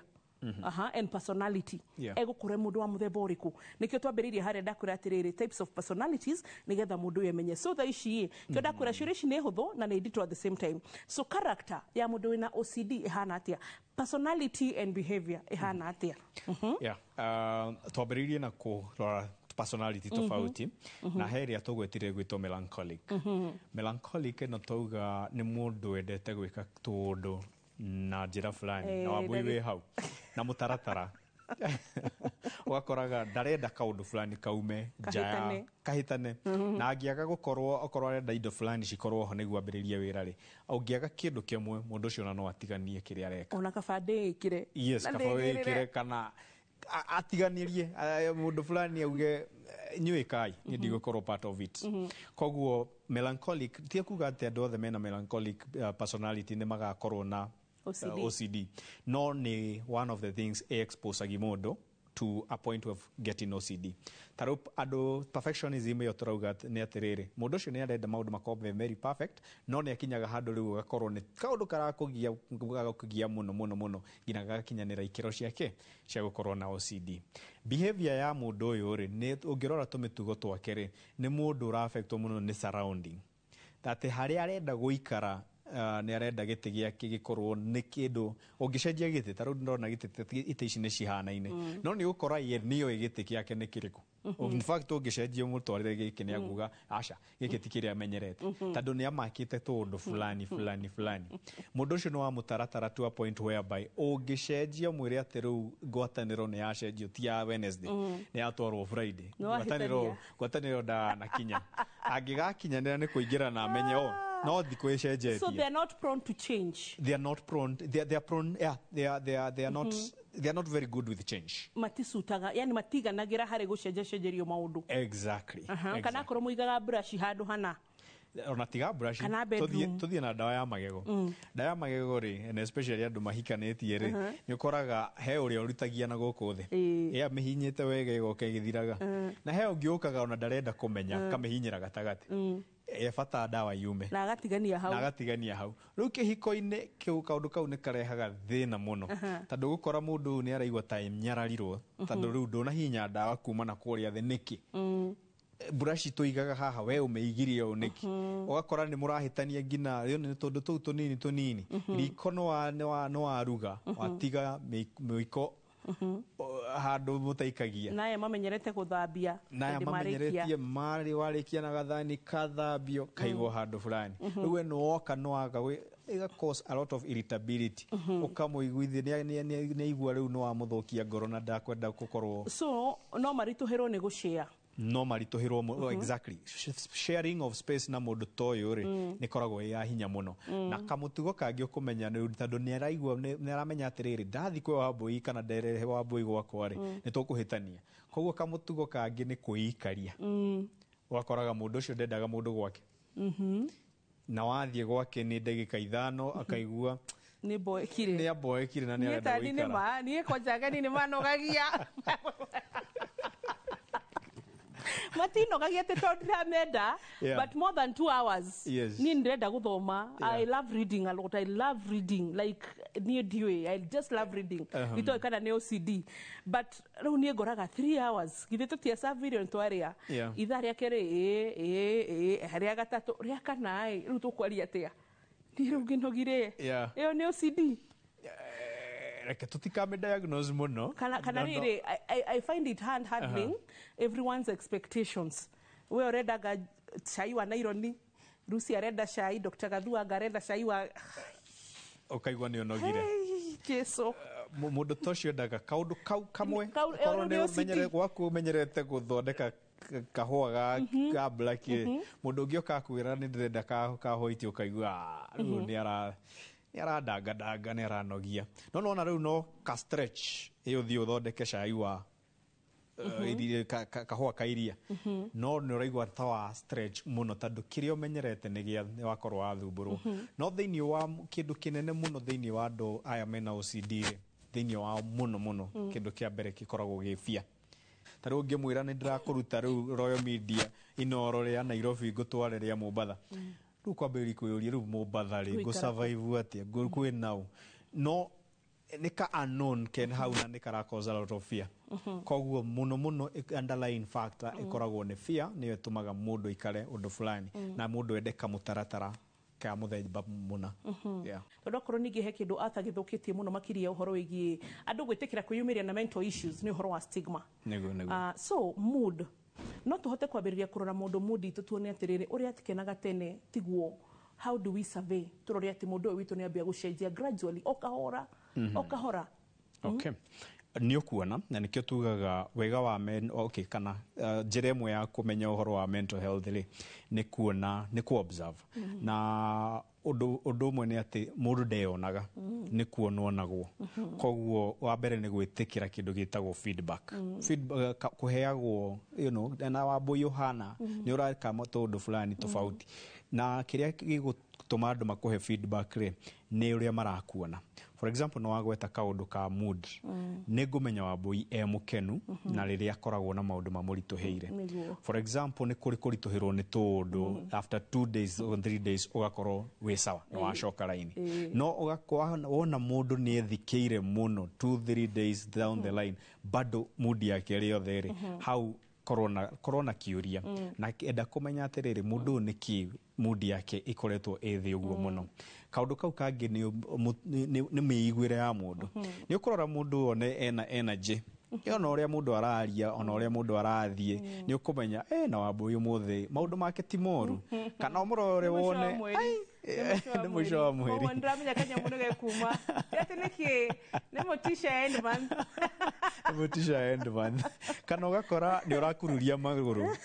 and personality egũkũre mũndũ wa mũthemba ũrĩkũ nĩkĩo twambĩrĩirie harĩa ndakwĩra atĩrĩrĩ types of personalities nĩgetha mũndũ ũyũ emenye so thaa ici kĩo ndakwĩra ciũria ici nĩ hũthũ na nĩ nditũ at the same time so character ya mũndũ wĩna OCD ĩhana atĩa personality and behavior ĩhana atĩa twambĩrĩirie na kũrora personality tofauti na heria tugwetire gwitwo melancholic melancholic no tauga ni mundu wendete gwika tundu na njira fulani na wabui we hau na mutaratara ugakoraga ndarenda kaundu fulani kaume njaya kahitane na angiaga gukorwo okorwo arenda indo fulani cikorwo ho niguo ambĩrĩrie wĩra rĩ ũngĩaga kĩndũ kĩmwe mũndũ ũcio no atiganie kĩrĩa areka ona kabande ĩkĩre yes kabande ĩkĩre kana atiganirie mundu fulani auge nyuikai ni ndigũkorwo part of it koguo melancholic ti kuga ati andu othe mena melancholic personality ni magakorwo na OCD no ni one of the things expose agi mundu to a point of getting OCD. Taru ado perfectionism yo turauga ni atiriri mundu ucio ni arenda maundu makorwo very perfect no ni akinyaga handu riu gakorwo ni kaundu karakugia muno ngina gakinyanira ikiro ciake cia gukorwo na OCD. Behavior ya mundu uyu ri ni ungirora tumitugo twake ri ni mundu ura affect muno ni surrounding that hari arenda guikara ni arenda giti giake gikorwo ni kindu ungicenjia giti taru ndona giti ite ici ni cihanaine no ni gukora ye niyo giti giake ni kiriku in fact ungicenjia mutwarire giki ni aguga aca giki tikiri amenyerete tandu ni amakite tundu fulani mundu ucio no amutaratara to a point whereby ungicenjia mwire ati riu ngwataniro ni yacenjio ti ya Wednesday ni yatwarwo Friday ngwataniro na kinya angigakinyanira ni kuingira na amenye no thiko icenjetie. So they are not prone to change. They are not prone. They are prone. Yeah, they are not. They are not very good with change. Matisutaga, yani matiganagira hari gucenjerio maundu. Exactly. Kana korwo muigaga brush handu hana. Ona tiga brush tuthie na dawa ya magego. Dawa ya magego ri and especially andu mahikanetie ri ni ukoraga he uria uritagia na guku thi ya mihinyite wega igoke githiraga na he ungiukaga ona ndarenda kumenya kamihinyira gatagati fata dawa yume na agatigania hau riu kihiko-ine kiu kaundu kau ni karehaga thina muno tandu gukora mundu ni araigwa time nyararirwo tandu riu ndona hinya dawa kuma na kuria thi niki brush tuigaga haha we umeigirie uniki ugakora ni murahitania ngina ni tondu tou tunini riko no aruga watiga miko handu mutaikagia naye mamenyerete guthambia mamenyeretie mari warikia na gathani kathambio kaigwo handu fulani riu no oka no aga it cause a lot of irritability ukamuiguithia ni igua riu no amuthokia ngoro na ndakwenda gukorwo so no marituhirwo ni gushare no marituhirwo exactly sharing of space na mundu toyo ri ni koragwo ya hinya muno na kamutugo kangi ukumenya ni tandu ni araigwa ni aramenya atiriri ndathi kwe wambui kana nderehe wambui gwakwa ri ni tukuhitania koguo kamutugo kangi ni kuikaria wakoraga mundu ucio ndendaga mundu gwake na wathie gwake ni ndagika 5 akaigua ni boekire na ni arenda guikara ni koja ni manogagia Matino gagiete tondira menda but more than 2 hours ni ndenda guthoma I love reading a lot. I love reading like near DOA. I just love reading ito kana ne OCD but ru ni goraga 3 hours githito tia sa video ntwaria itharia kere haria gatatu ria kana ru tukwaria atia ni ru ginogire iyo ne OCD like tutikame diagnose muno kana riri I find it handling everyone's expectations we already ga chai wa Naironi Rusi arenda chai Dr. Gathua garenda chai wa okaigwa ni onogire keso mundu tocio ndaga kaundu kamwe korwo ni umenyere gwaku umenyerete guthondeka kahua ga black mundu ungi okakwira ni ndenda kahoiti ukaigwa riu ni arandanga ni aranogia no na riu no ka stretch iyo thio uthondeke cai wa kahua kairia no ni uraigwa tawa stretch muno tandu kiria umenyerete ni wakorwo wathumburwo no thiini wa kindu kinene muno thiini wa andu aya mena OCD thiini wa muno kindu kia mbere gikoragwo gifia taru ngimwira ni ndirakuruta riu Royal Media inoro ria Nairobi ngutware ria Mombasa riu kwambiri kuyuria riu Mombasa ri go survive atia kwi now no nika unknown ken hau na nika cause a lot of fear koguo muno underlying factor ikoragwo ni fear ni etumaga mundu ikare undu fulani na mundu endeka mutaratara ka muthemba muna tondu korwo ningi he kindu atagithukitie muno makiria uhoro wigi andu gwitikira kwiyumiria na mental issues ni uhoro wa stigma so mood no tuhote kwambiriria kurora mundu mood itu tuone atiriri uria atikenaga tene tiguo how do we survey turori ati mundu witu ni ambia gucenjia gradually okahora okay ni ukuona na nikio tugaga wega wa kana njira imwe ya kumenya uhoro wa mental health ni kuona ni ku observe na undu umwe ni ati mundu ndeyonaga ni kuonwo nagwo koguo wa mbere ni gwitikira kindu gitagwo feedback kuheagwo na wambu Yohana ni uraka matundu fulani tofauti na kiria gigutuma andu makuhe feedback ri ni uria marakuona. For example, no wagweta kaundu ka mood ni ngumenya Wambui mukenu na riria akoragwo na maundu mamurituheire. For example, ni kuri kurituhirwo ni tundu after 2 days or 3 days ugakorwo wi sawa no wacoka raini. No wona mundu ni ethikeire muno 2-3 days down the line bado mood yake ri yothe ri hau corona kiuria na enda kumenya atiriri mundu ni ki mood yake ikoretwo ethi uguo muno. Kaundu kau kangi ni miiguire ya mundu ni ukurora mundu one ena energy ona uria mundu araria ona uria mundu arathie ni ukumenya na Wambui umuthi maundu make ti moru kana umurore wone ni mwisho wa mweri ndamenya kanya mundu gekuma ati niki ni motisha end month motisha end month kana ugakora ni urakururia maguru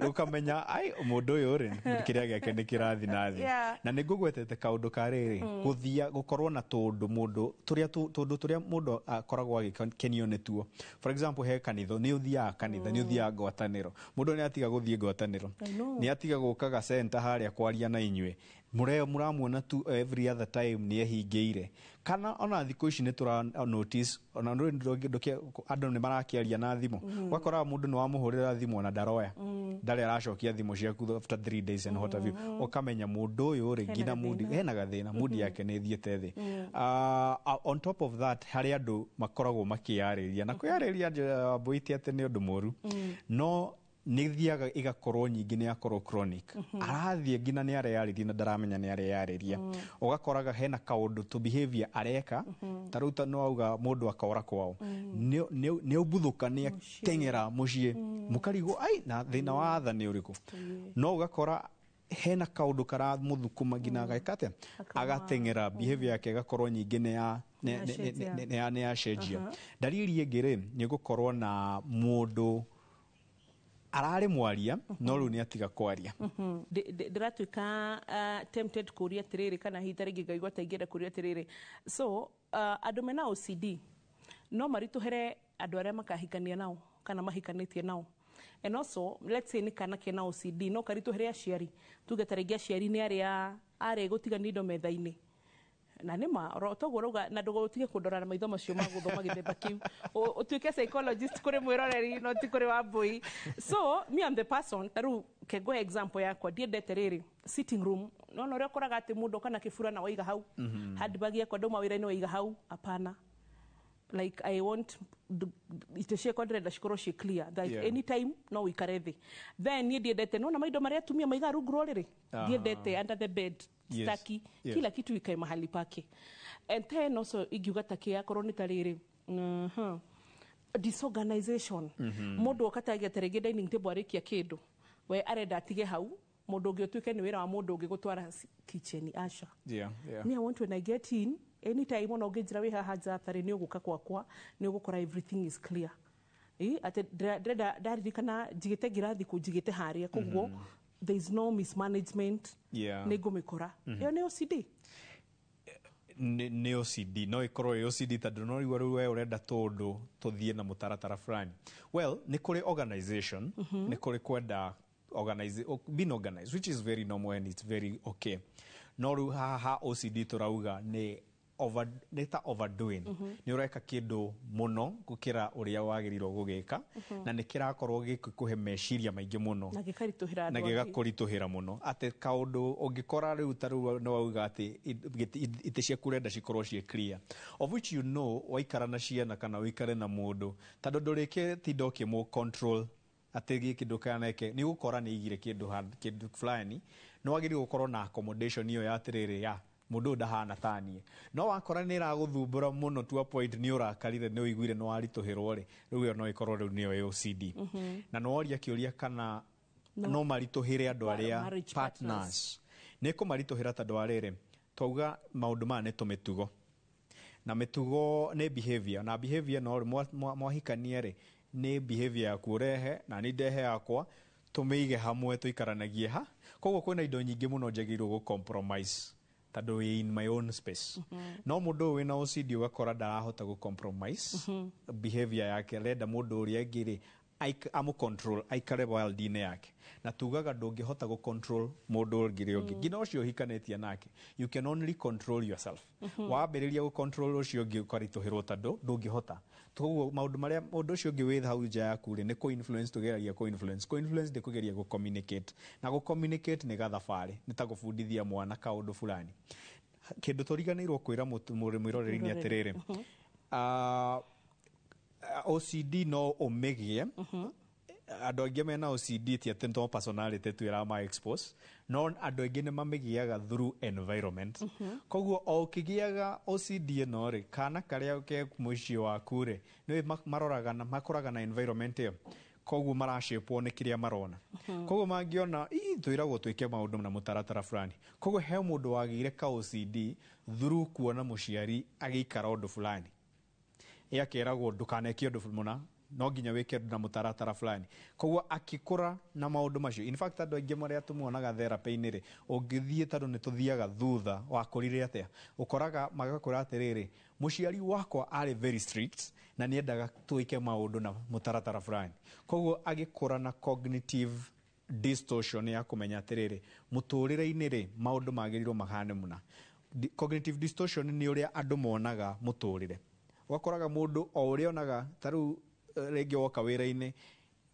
ukamenya mundu uyu ri kiria giake ni kirathi nathi na ni ngugwetete kaundu kariri guthia gukorwo na tundu mundu turia mundu akoragwo agikenio ni tuo. For example, he kanitho ni uthia kanitha ni uthia ngwataniro mundu ni atiga guthie ngwataniro ni atiga gukaga center haria kwaria na inywe muramuona tu every other time ni ehingeire kana ona thiko ici ni tura notice ona ndoke andu ni marakiaria na thimu wakora mundu ni wamuhurira thimu na daroya ndari aracokia thimu ciaku after 3 days and what have you ukamenya mundu uyu ri ngina mudi hena gathina mudi yake ni thiete thi. On top of that hari andu makoragwo makiariria na kuyariria Wambui ti ati ni undu moru no ni thiaga igakorwo nyingi ni akorwo chronic arathie ngina ni areyariria na ndaramenya ni areyariria ugakoraga hena kaundu to behavior areka taruta no auga mundu akora kwao ni ubuthuka ni atengera mucie mukarigo na thina wa atha ni uriku no ugakora hena kaundu karamuthukuma ngina agaikate agatengera behavior yake agakorwo nyingi ni ya ni ya cenjia. Dalili ingire ni gukorwo na mundu arari mwaria no ru ni atiga kwaria ndiratuika tempted kuria tiriri kana hitari gigaigwa taigera kuria tiriri so andu mena OCD no marituhere andu aria makahikania nao kana mahikanitie nao. And also let's say ni kana kena OCD no karituhere aciari tuge tarigi aciari ni aria are gutiga nindo methaini na nima rotogo ruga na ndugo utige kundora na maitho macio maguthoma githemba kiu utuike psychologist kuri mwiroreri no ti kuri Wambui. So me am the person ru kego example yakwa ndiendete riri sitting room no no ria koraga ati mundu kana kifura na waiga hau handbag yakwa ndoma wira-ini waiga hau apana like I want iteshie kondre da shikoro shi clear that anytime no wikarethi then ni ndiendete no na maido maria tumia maiga rungu roriri ndiendete under the bed staki kila kitu ikae mahali pake. And then also igiuga takia koroni tariri disorganization mundu okatagia terege dining table arikia kindu we arenda atige hau mundu ungi utuike ni wira wa mundu ungi gutwara kitchen asha me I want when I get in anytime ona ungejira wi haha jathari ni uguka kwakwa ni ugukora everything is clear ate ndaririkana jigite girathi kujigite haria koguo there is no mismanagement ni gumikora yo ni OCD ni OCD no ikorwo OCD tadu no riwa we urenda tondu tuthie na mutaratara fulani. Well ni kuri organization ni kuri kwenda organize being organized which is very normal and it's very okay. No ru ha OCD turauga ni overdoing ni ureka kindu muno gukira uria wagirirwo gugika na ni kirakorwo gikuhe meciria maingi muno na gigakurituhira muno ati kaundu ungikora riu taru no auga ati ite cia kurenda cikorwo cie clear of which you know waikara na ciana kana wikare na mundu tondu ndurike tindo kimu control ategi kindu kaneke ni gukora ni igire kindu fulani no wagiri gukorwo na accommodation iyo ya tiriri ya mundu ndahana tanie no wakora ni raguthumbura muno to a point ni urakarire ni uiguire no arituhirwo ri riu no ikorwo riu ni OCD na no oria kiuria kana no marituhire andu aria partners ni kumarituhira tondu arire twauga maundu ma ni tumitugo na mitugo ni behavior na behavior no mwahikania ri ni behavior ya kurehe na ni ndehe yakwa tumeige hamwe tuikaranagie ha koguo kwina indo nyingi muno njagirwo go compromise tado in my own space no mundu we na OCD ugakora ndarahota go compromise behavior yake renda mundu uria ngiri amu control aikare world-inĩ yake na tugaga ndũngĩhota gũ control mũndũ ũngĩ ũngĩ nginya ũcio hikanĩtie nake you can only control yourself wambĩrĩria gũ control ũcio ũngĩ ũkaritũhĩrwo tondũ ndũngĩhota koguo maũndũ marĩa mũndũ ũcio ũngĩ wĩ hau nja yaku rĩ nĩ kũ-influence tũgeragia kũ-influence ndĩ kũgeria gũ-communicate na gũ-communicate nĩ gathabarĩ nĩ ta gũbundithia mwana kaũndũ fulani kĩndũ tũriganĩirwo kwĩra mwĩroreri nĩ atĩrĩrĩ OCD no ũmĩgie andũ aingĩ mena OCD ti atĩ to personality tu ĩrama expose no andũ aingĩ nĩ mamĩgiaga through environment koguo o ũkĩgiaga OCD ĩno rĩ kana karĩa ke mũciĩ waku rĩ nĩ makoraga na environment ĩyo koguo marashĩpwo nĩ kĩrĩa marona koguo mangĩona twĩragwo twĩke maũndũ na mũtaratara fulani koguo he mũndũ wagĩire ka OCD through kuona mũciari agĩikara ũndũ fulani akeragwo ndũkaneke ũndũ mũna no nginya wĩke na mũtaratara fulani koguo akĩkũra na maũndũ macio in fact andũ aingĩ marĩa tũmuonaga therapy-inĩ rĩ ũngĩthiĩ tondũ nĩ tũthiaga thutha wakũrire atĩa ũkoraga magakũra atĩrĩrĩ mũciari wakwa arĩ very strict na nĩendaga twĩke maũndũ na mũtaratara fulani koguo agĩkũra na cognitive distortion ya kũmenya atĩrĩrĩ mũtũrĩre-inĩ rĩ maũndũ magĩrĩirwo mahane mũna cognitive distortion nĩ ũrĩa andũ monaga mũtũrĩre wakoraga mũndũ o ũrĩa onaga tarĩu rĩngĩ woka wĩra-inĩ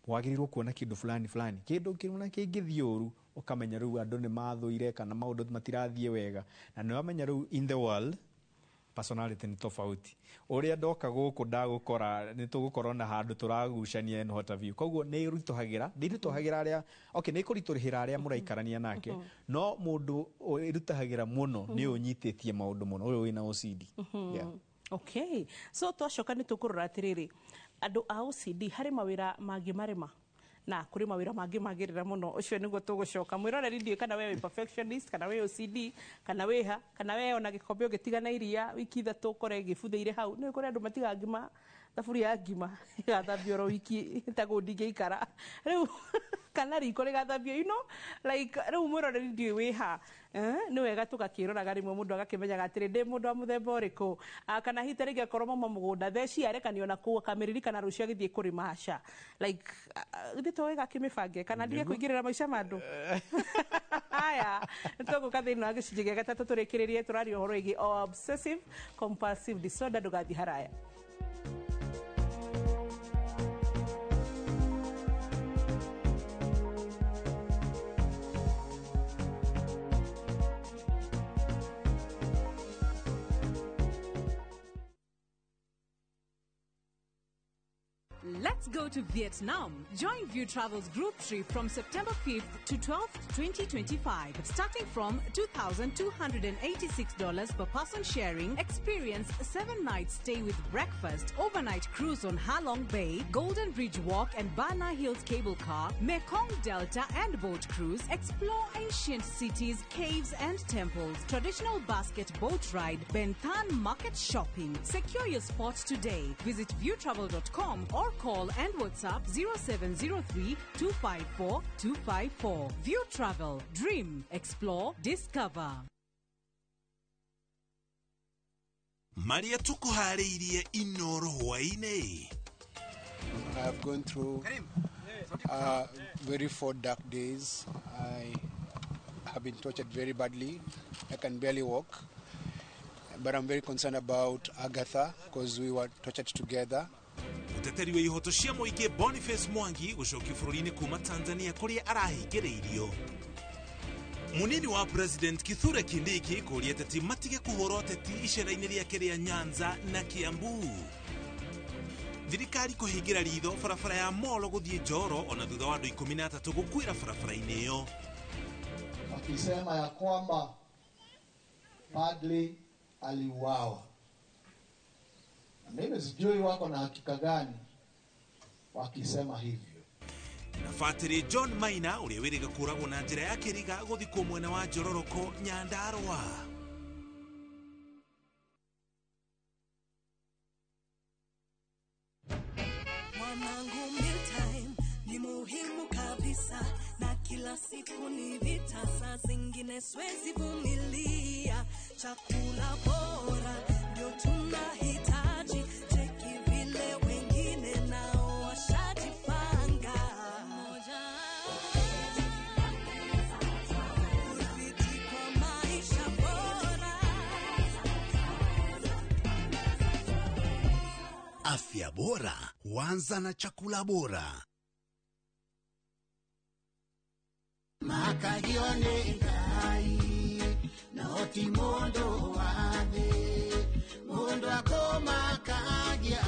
wagĩrĩirwo kuona kĩndũ fulani kĩndũ kĩmwe kĩngĩthiĩ ũru ũkamenya rĩu andũ nĩ mathũire kana maũndũ matirathiĩ wega na nĩ wamenya rĩu in the world personality nĩ tofauti ũrĩa ndoka gũkũ ndagũkora nĩ tũgũkorwo na handũ tũragucania and what have you koguo nĩ ĩritũhagĩra arĩa nĩ ĩkũritũhĩra arĩa mũraikarania nake no mũndũ ĩritũhagĩra mũno nĩ ũnyitĩtie maũndũ mũno ũyũ wĩna OCD Okay, so twacoka nĩ tũkũrora atĩrĩrĩ andũ a OCD harĩ mawĩra mangĩ marema na kũrĩ mawĩra mangĩ magĩrĩra mũno ũcio nĩguo tũgũcoka mwĩroreri ndiũĩ kana we perfectionist kana we OCD kana wĩha kana we ona gĩkombe ũgĩtigana iria wiki ithatũ ũkore gĩbuthĩire hau nĩ kũrĩ andũ matiga ngima thaburia ya ngima ĩgathambio oro wiki ĩtagwo ndingĩikara rĩu kana riko rĩgathambio like rĩu mwĩroreri ndiũĩ wĩha nĩ wega tũgakĩroraga rĩmwe mũndũ agakĩmenyaga atĩrĩ ndĩ mũndũ wa mũthemba ũrĩkũ kana hita rĩngĩ akorwo mama mũgũnda theci arekania ona kũu akameririkana rũcio agĩthiĩ kũrĩma haca like githĩ to wega akĩmĩbange kana ndige kũingĩrĩra maica ma andũ haya tũgũka thĩinĩ wa gĩcunjĩ gĩa gatatũ tũrĩkĩrĩrie tũraria ũhoro wĩgiĩ obsessive compulsive disorder ndũgathiĩ haraya. Let's go to Vietnam. Join View Travel's group trip from September 5th to 12th, 2025. Starting from $2,286 per person sharing, experience a 7-night stay with breakfast, overnight cruise on Ha Long Bay, Golden Bridge Walk and Bana Hills cable car, Mekong Delta and boat cruise, explore ancient cities, caves and temples, traditional basket boat ride, Ben Thanh market shopping. Secure your spots today. Visit viewtravel.com or call and WhatsApp 0703 254 254. View Travel. Dream. Explore. Discover. Maria tukuharĩirie inoro hwainĩ. I have gone through very 4 dark days. I have been tortured very badly. I can barely walk. But I'm very concerned about Agatha because we were tortured together. Mũteteri wa ihoto cia mũingĩ Boniface Mwangi gũcokio bũrũri-inĩ kuma Tanzania kũrĩa arahingĩrĩirio. Munini wa President Kithure Kindiki kũria ateti matige kũhũra ũteti icera-inĩ rĩake rĩa Nyanza na Kiambu. Thirikari kũhingĩra ritho barabara ya Molo gũthiĩ Njoro ona thutha wa andũ 13 gũkuĩra barabara-inĩ ĩyo. Wakisema ya kwamba padri aliuawa. Mimi sijui wako na hakika gani wakisema hivyo. Nafatiri John Maina ũrĩa wĩrĩga kũragwo na njĩra ya kĩriga gũthikwo mwena wa Njororoko Nyandarua. Mwanangu mealtime ni muhimu kabisa na kila siku ni vita, saa zingine siwezi vumilia. Chakula bora ndio tunahitaji, cheki vile wengine nao washajifanya. Afya bora huanza na chakula bora. Makajione ngai na oti mondo wade mondo akoma kagia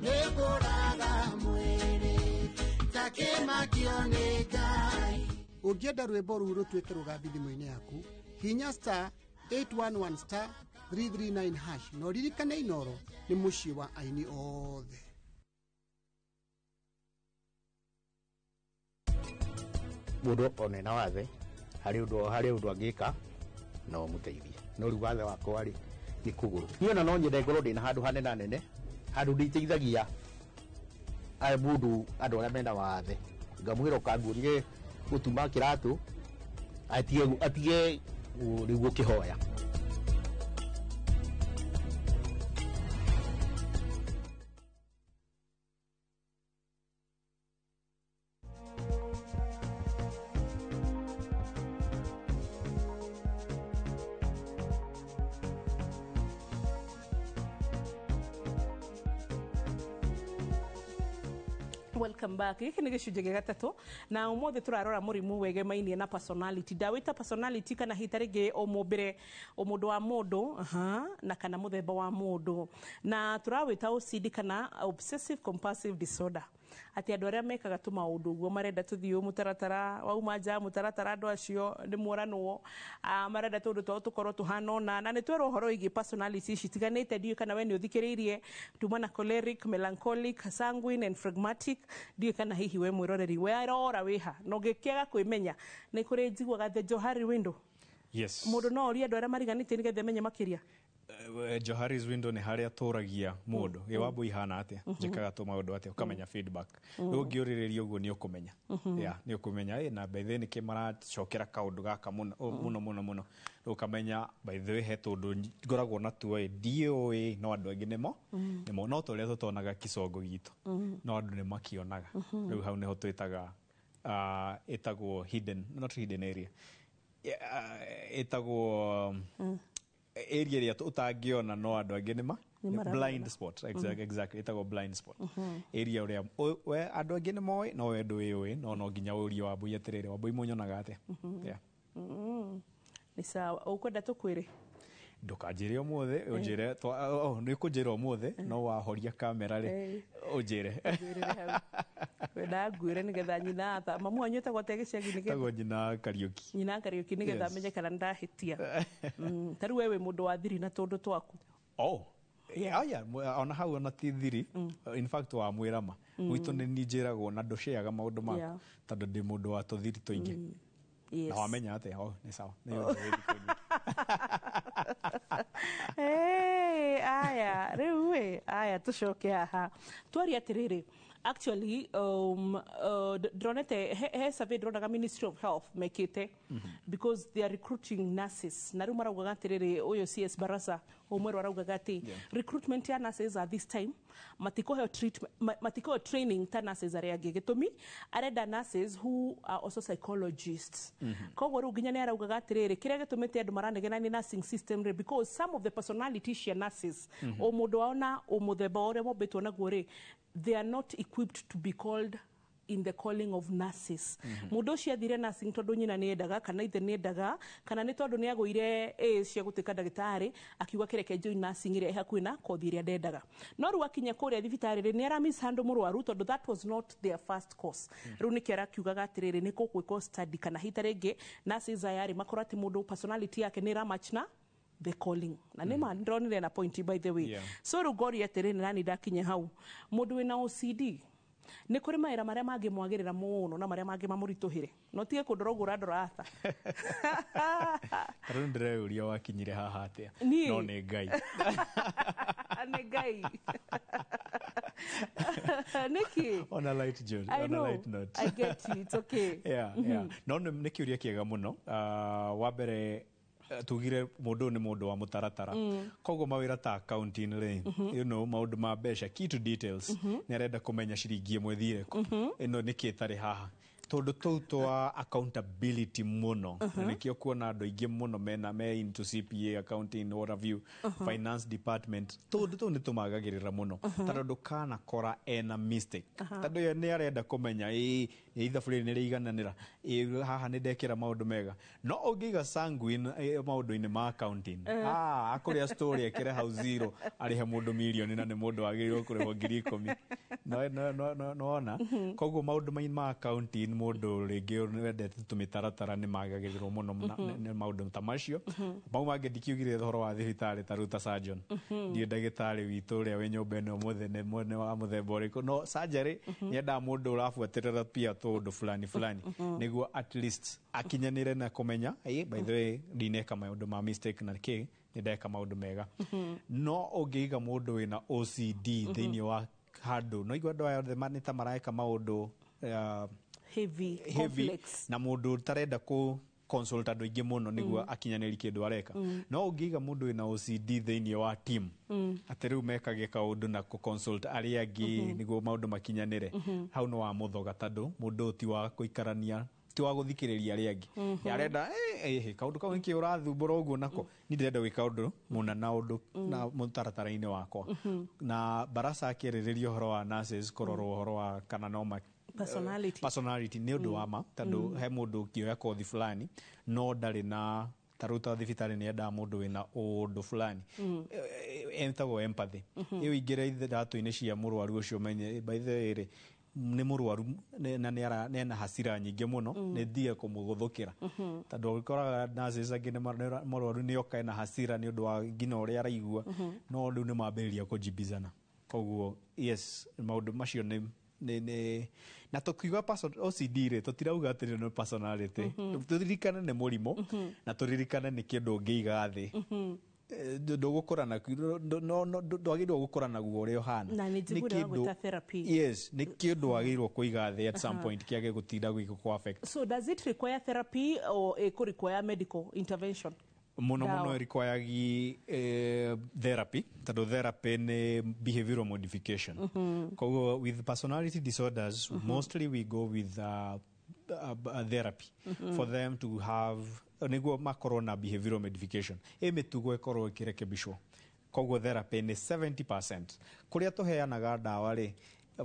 nekoraga mwere take makione ngai. Ũngĩenda rwĩmbo rũu rũtuĩke rũgambi thimũ-inĩ yaku, hinya star 811 star 339 hash na ũririkane Inooro nĩ mũciĩ wa aini othe. Mũndũ onena wathe harĩ ũndũ angĩka no mũteithie. No rĩu wathe wakwa rĩ nĩ kũgũrũ. Niĩ ona no nyende ngorwo ndĩna handũ hanene nene, handũ ndĩteithagia mũndũ andũ arĩa mena wathe. Ngamwĩra ũkangurie gũtuma kĩratũ atige rĩu gũkĩhoya. Welcome back. Giki nĩ gĩcunjĩ gĩa gatatũ na ũmũthĩ tũrarora mũrimũ wegemainie na personality. Ndawĩta personality kana hita rĩngĩ ũmũmbĩre mũndũ wa mũndũ na kana mũthemba wa mũndũ, na tũrawĩta OCD kana obsessive compulsive disorder. Ati andũ arĩa mekaga tũmaũndũ ũguo marenda tũthiĩ mũtaratara wauma nja mũtaratara andũ acio nĩ mũranwo marenda tũndũ twao tũkorwo tũhana ũna, na nĩ twerwo ũhoro wĩgiĩ personality citiganĩte. Ndiũĩ kana we nĩ ũthikĩrĩirie tuma na choleric, melancholic, sanguine and phlegmatic. Ndiũĩ kana hihi we mwĩroreri werora wĩha na ũngĩkĩaga kwĩmenya nĩ kũrĩ njiguaga the Johari window. Yes. Mũndũ no ũrie andũ arĩa mariganĩtie nĩgetha menye makĩria. Johari's window nĩ harĩa tũragia mũndũ gĩwambo ihana atĩa njĩkaga tũmaũndũ atĩa ũkamenya feedback. Rĩu ũngĩũrĩrĩria ũguo nĩ ũkũmenya nĩ ũkũmenya na by the nĩkĩ maracokera kaũndũ gaka mũno rĩu ũkamenya by the way he tũndũ ngoragwo natuo ndiũĩ no andũ angĩ nĩmo no tũrĩa tũtonaga kĩcongo gitũ no andũ nĩ makĩonaga. Rĩu hau nĩho twĩtaga ĩtagwo not hidden area ĩtagwo area ĩrĩa ũtangĩona no andũ angĩ nĩma blind spot. Exactly ĩtagwo blind spot. Area ũrĩa we andũ angĩ nĩmoĩ no we ndũĩ no nginya ũrie Wambui atĩrĩrĩ Wambui mũnyonaga atĩa. Nĩ sawa ũkwenda tũkwĩre ndũkanjĩre ũmũthĩ ũnjĩre nĩ kũnjĩra ũmũthĩ no wahoria kamera rĩ ũnjĩre wenda nguĩre nĩgetha nyina mamu wanyu etagwo atĩa gĩcagi nĩgetha nyina Kariũki nĩgetha menye kana ndahĩtia. Ta rĩu we wĩ mũndũ wa thiri na tũndũ twaku. Aya ona hau ona ti thiri in fact wa mwĩrama gwitũ nĩ njĩragwo na ndũceaga maũndũ maku tondũ ndĩ mũndũ wa tũthiri tũingĩ. Na wamenya atĩa nĩ sawa aya rĩu aya tũcoke haha twaria atĩrĩrĩ. Actually dronete he survey dronaga Ministry of Health mekite because they are recruiting nurses na rĩu maraugaga atĩrĩrĩ ũyũ CS Barasa ũmwe araugaga atĩ recruitment ya nurses at this time matikoheo training ta nurses arĩa angĩ gĩtũmi arenda nurses who are also psychologists. Koguo rĩu nginya nĩ araugaga atĩrĩrĩ kĩrĩa gĩtũmĩte andũ maranegena nĩ nursing system rĩ because some of the personalities cia nurses o mũndũ wao na o mũthemba ũrĩa mombĩtwo naguo rĩ they are not equipped to be called in the calling of nurses. Mũndũ ũcio athire nursing tondũ nyina nĩ endaga kana ithe nĩ endaga kana nĩ tondũ nĩ agũire cia gũtuĩka ndagĩtarĩ akiuga kĩreke join nursing ĩrĩa hakuhĩ na kothi ĩrĩa ndendaga. No rĩu akinya kũrĩa thibitarĩ nĩ aramishandle mũrwaru tondũ that was not their first course. Rĩu nĩkĩo arakiugaga atĩrĩrĩ nĩ gũgwĩkwo study kana hita rĩngĩ nurses aya rĩ makorwo atĩ mũndũ personality yake nĩ ĩramatch na the calling na nĩma ndĩronire na point by the way. So rĩu ngori atĩrĩ nĩ nani ndakinye hau mũndũ wĩna OCD nĩ kũrĩ mawĩra marĩa mangĩ mwagĩrĩra mũno na marĩa mangĩ mamũritũhĩre no tige kũndora ũguo ũrandora ata. Rĩu ndĩreuria wakinyire haha atĩa no nĩ Ngai. Nĩ Ngai. Niki on a light joke, on a light note. I get you, it's okay. No nĩ kĩũria kĩega mũno. Wa mbere tugire mũndũ nĩ mũndũ wa mũtaratara koguo mawĩra ta accounting rĩ maũndũ ma mbeca key to details nĩ arenda kũmenya ciringi ĩmwe thire ĩno nĩ kĩtarĩ haha tondu tou twa accountability muno na nikio kuona andu aingi muno me into CPA, accounting, what have you, finance department, tondu tou nitumagagirira muno tondu kana kora ena mistake tondu yo ni arenda kumenya ithaburi ni rigananira haha ni ndekira maundu mega no ungiga sanguine maundu-ini ma accounting akuria story ekire hau zero arihe mundu milioni na ni mundu agirirwo kurihwo 10,000 no ona koguo maundu ma accounting mundu ringi wendete tumitaratara ni magagirirwo muno ni maundu ta macio mau mangi ndikiugire thoro wa thibitari ta ruta surgeon ndi ndagitari witu ria we nyumba ino muthe ni mwene wa muthemba uriku no surgery yenda mundu urafuatirira pia tundu fulani niguo at least akinyanire na kumenya by the way ndineka maundu ma mistake na ki ndeka maundu mega no ungiiga mundu wina OCD thiini wa handu no igwa ndo yothe manita maraeka maundu heavy complex na mundu tarenda ku consult andu aingi muno niguo akinyaniri kindu areka no ungiga mundu wina OCD thiini wa team ateriu mekage kaundu na ku consult aria angi niguo maundu makinyanire hau no wa muthoga tondu mundu ti wa kuikarania ti wa guthikiriria aria angi arenda kaundu kau niki urathumbura uguo nako ni ndirenda gwika undu muna na undu na mutaratara-ini wakwa na barasa akiriririo horo wa nurses kororwo horo wa kana no personality ni undu wa ma tondu he mundu kioya kothi fulani no ndari na taruta thibitari ni enda mundu wina undu fulani entagwo empathy iyo ingire ndatu-ini cia murwaru ucio menye by the way ni murwaru na ni ana hasira nyingi muno ni thie kumuguthukira tondu ukora nurses angi ni murwaru ni oka na hasira ni undu wa ngina uria araigua no ndu ni mambiriria kujibizana koguo yes maundu macio ni na tukiuga OCD ri tutirauga atiri no personality turirikane ni murimo na turirikane ni kindu ungiiga thi ndugukura na ndwagirwo gukura na guo uri ohana na ni njigure guta therapy yes ni kindu wagirwo kuiga thi at some point kiage gutinda gwiko affect. So does it require therapy or could require medical intervention? Muno require therapy tondu therapy ni behavioral modification koguo with personality disorders mostly we go with a therapy for them to have niguo makorwo na behavioral modification mitugo ikorwo ikirekebishwo koguo therapy ni 70% kuria tuheanaga ndawa ri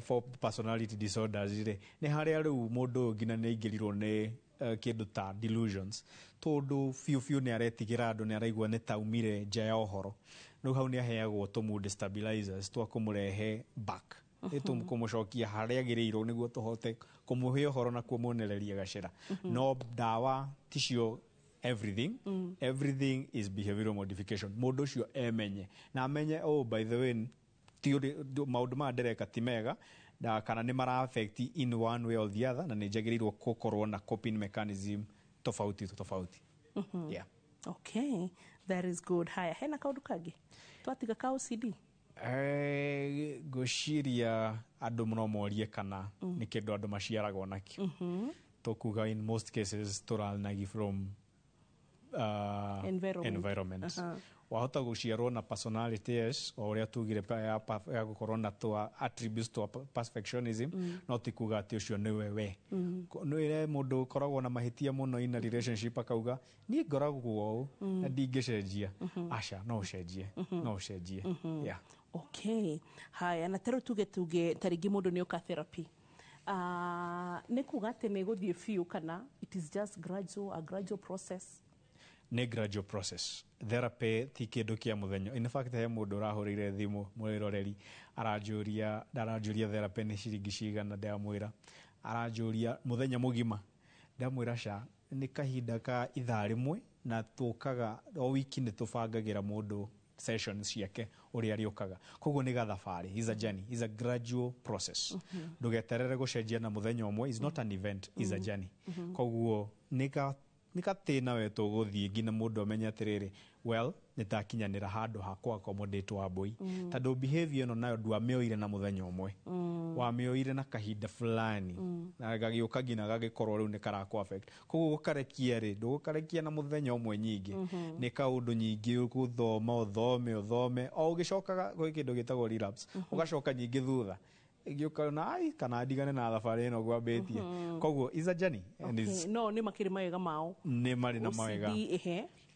for personality disorders ri ni haria riu mundu ngina ni aingirirwo ni kindu ta delusions tondu fiu ni aretigira andu ni araigua ni taumire nja ya uhoro no hau ni aheagwo to mood stabilizers twa kumurehe back kumucokia haria agirirwo niguo tuhote kumuhe uhoro na kumuonereria gacira no ndawa ticio everything is behavioral modification mundu ucio emenye na amenye by the way maundu ma ndereka ti mega da kana ni mara affect in one way or the other na ni jagirirwo gukorwo na coping mechanism tofauti yeah okay that is good haya hena kaundu kagi twatiga ka OCD gushiria andu muno morie kana ni kindu andu maciaragwo nakio tukuga in most cases turanagi from environment wahota guciarwo na personality yes o uria tugire ya gukorwo na twa attributes to perfectionism no tikuga ati ucio ni wewe no ire mundu koragwo na mahitia muno in a relationship akauga ni ngoragwo u na ndingicenjia aca no ucenjie yeah okay haya na tero tuge taringi mundu ni uka therapy ni kuga ati ni guthie fiu kana it is just a gradual process ni gradual process therapy ti kindu kia muthenyo in fact he mundu urahurire thimu mwiroreri arajuria therapy ni ciringi cigana ndamwira arajuria muthenya mugima ndamwira ca ni kahinda ka ithaa rimwe na tukaga o wiki ni tubangagira mundu sessions ciake uri ariukaga koguo ni gathabari is a journey is a gradual process ndugeterere gucenjia na muthenya umwe is not an event is a journey koguo nikatina we tuguthie ngina mundu amenya atiriri well nitakinyanira handu hakwa accommodate wa boy tondu behavior no nayo ndwamioire na muthenya umwe wamioire na kahinda fulani na gagiuka ngina gagikorwo riu ni karakwa affect koguo gukarekia ri ndugukarekia na muthenya umwe nyingi ni kaundu nyingi guthoma uthome o ugicokaga gwi kindu gitagwo relapse ugacoka nyingi thutha igioka na ai kana ndigane na thabari ino gwambitie koguo is a journey and is no ni makiri mawega mao ni mari na mawega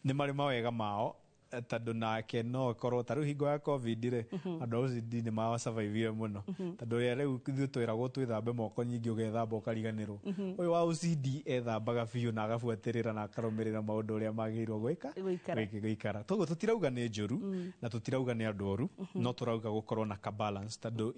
ni mari mawega mao tondå nake no korwo ta rä u hingo ya covid rä andå OCD nä masurvivire må no tondå rä a rä u ithuä twä ragwo twä thambe moko nyingä å gethamba å kariganä rwo å yå wa OCD ethambaga biå na agabuatä rä ra na akarå mä rä ra maå ndå å rä a magä irwo gå ikara toguo tå tirauga nä njå ru na tå tirauga nä andå oru no tå rauga gå korwo na kabalance tondå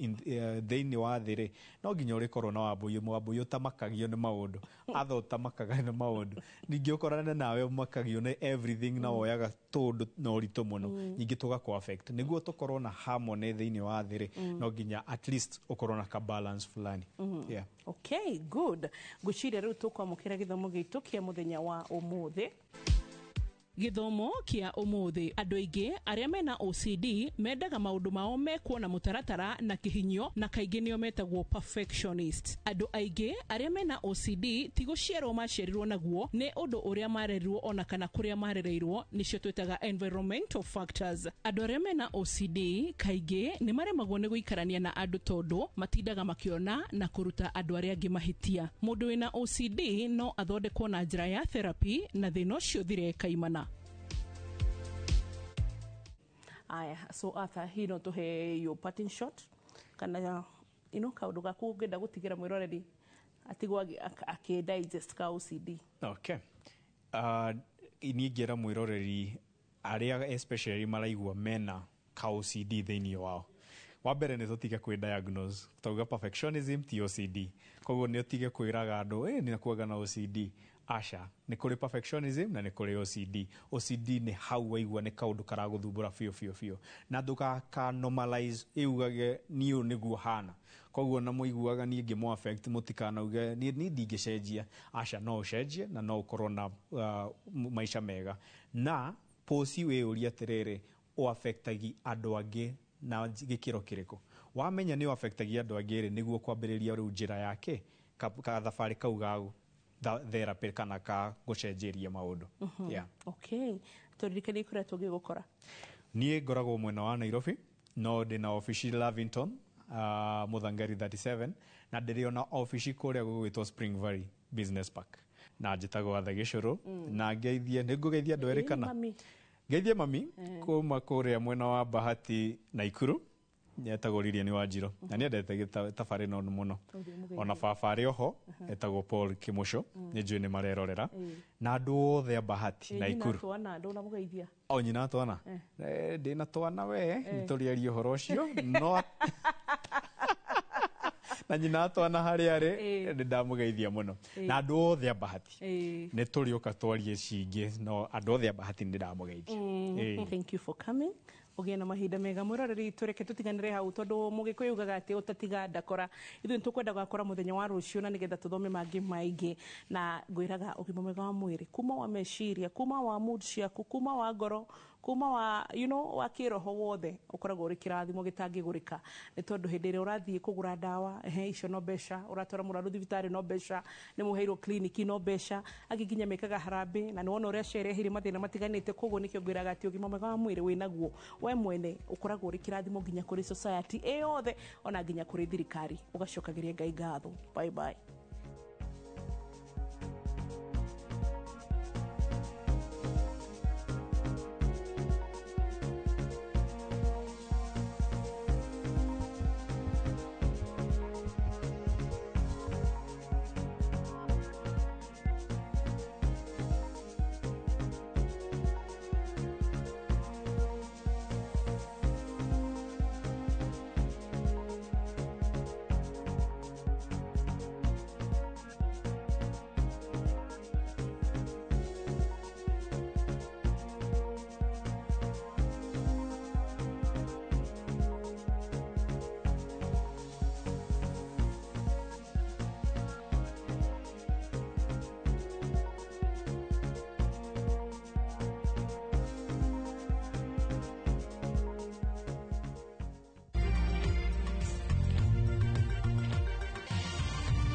thä-inä wa thä rä no nginya å rä korwo na wambå å tamakagio nä maå ndå atha å tamakaga nä maå ndå ningä å korane nawe å makagio nä everything na woyaga tå ndå na ũritũ mũno nyingĩ tũgakũ affect nĩguo tũkorwo na harmony thĩinĩ wa thĩ rĩ no nginya at least ũkorwo na ka balance fulani yeah. Okay, good. Ngwĩciria rĩu tũkwamũkĩra gĩthomo gĩtũ kĩa mũthenya wa ũmũthĩ. Githomo kia umuthi andũ aingĩ arĩa mena OCD mendaga maũndũ mao mekwo na mũtaratara na kĩhinyo na kaingĩ nĩo metagwo perfectionist. Andũ aingĩ arĩa mena OCD ti gũciarwo maciarirwo naguo nĩ ũndũ ũrĩa marerirwo ona kana kũrĩa marereirwo nĩcio twĩtaga environmental factors. Andũ arĩa mena OCD kaingĩ nĩ maremagwo nĩ gũikarania na andũ tondũ matindaga makĩona na kũruta andũ arĩa angĩ mahĩtia. Mũndũ wĩna OCD no athondekwo na njĩra ya therapy na thĩna ũcio thire kaimana. Aya, so Arthur, hii no tuhe your parting shot kana kaundu gaku ngenda gutigira mwiroreri atigwa digest ka OCD. Okay. Ini ngira mwiroreri aria especially maraigua mena ka OCD thĩinĩ wao. Wa mbere nĩ tũtige kwĩ diagnose tauga perfectionism ti OCD koguo nĩ ũtige kwĩraga andũ nĩ nakuaga na OCD. Asha nĩ kũrĩ perfectionism na nĩ kũrĩ OCD. OCD nĩ hau waigua nĩ kaũndũ karagũthumbũra biũ na ndũgaka normalize ĩugage niĩ ũũ nĩguo hana koguo na mũiguaga niĩ ngĩmũ affect mũtikanauge niĩ ndingĩcenjia. Asha no ũcenjie na no ũkorwo na maica mega na posi wĩyũria atĩrĩrĩ o affectagi andũ angĩ na gĩkĩro kĩrĩkũ. Wamenya nĩ o affectagi andũ angĩ rĩ nĩguo kwambĩrĩria rĩu njĩra yake ka thabarĩ kau gagũ therapy kana ka gucenjeria maundu. Yeah. Okay. Turirikanie kuria tungigukora. Niĩ ngoragwo mwena wa Nairobi no ndina ofici Lavington Muthangari 37 na ndĩrĩ na ofici kũrĩa gũgwĩtwo Spring Valley Business Park na njĩtagwo Atha Gĩcũrũ na ngeithie nĩ ngũgeithia andũ erĩ kana ngeithie mami kuma kũrĩa mwena wa Bahati Naikuru etagwo Lilian Wanjiro na nĩ endete tabarĩ no mũno ona baba arĩ oho etagwo Paul Kimusho nĩ njũĩ nĩ marerorera na andũ othe a Bahati Naikuru o nyina twana ndĩna twana we nĩtũrĩarie ũhoro ũcio no na nyina twana harĩa arĩ nĩ ndamũgeithia mũno na andũ othe a Bahati nĩ tũrĩũka twarie cingĩ no andũ othe a Bahati nĩ ndamũgeithia. Thank you for coming. Ogia na mahinda mega mwiroreri tureke tutiganire hau tondu mugikuyu ugaga ati utatiga ndakora ithu ntukwenda gakora muthenya wa rucio na nigetha tuthome mangi maingi na ngwiraga ugima mwega wa mwiri kuma wa meciria kuma wa mood ciaku kuma wa ngoro kuma wa wa kiroho wothe ukoragwo uri kirathimo gitangigurika ni tondu hindi ire urathie kugura dawa icio no besha uratwara muraru thibitari no besha ni muheirwo kliniki no besha agiginya mekaga harambe na ni wona uria cerehire mathina matiganite koguo nikio ngwiraga ati ugima mwega wa mwiri winaguo we mwene ukoragwo uri kirathimo ginya kuri society yothe ona ginya kuri thirikari ugacokagiria Ngai ngatho. Bye bye.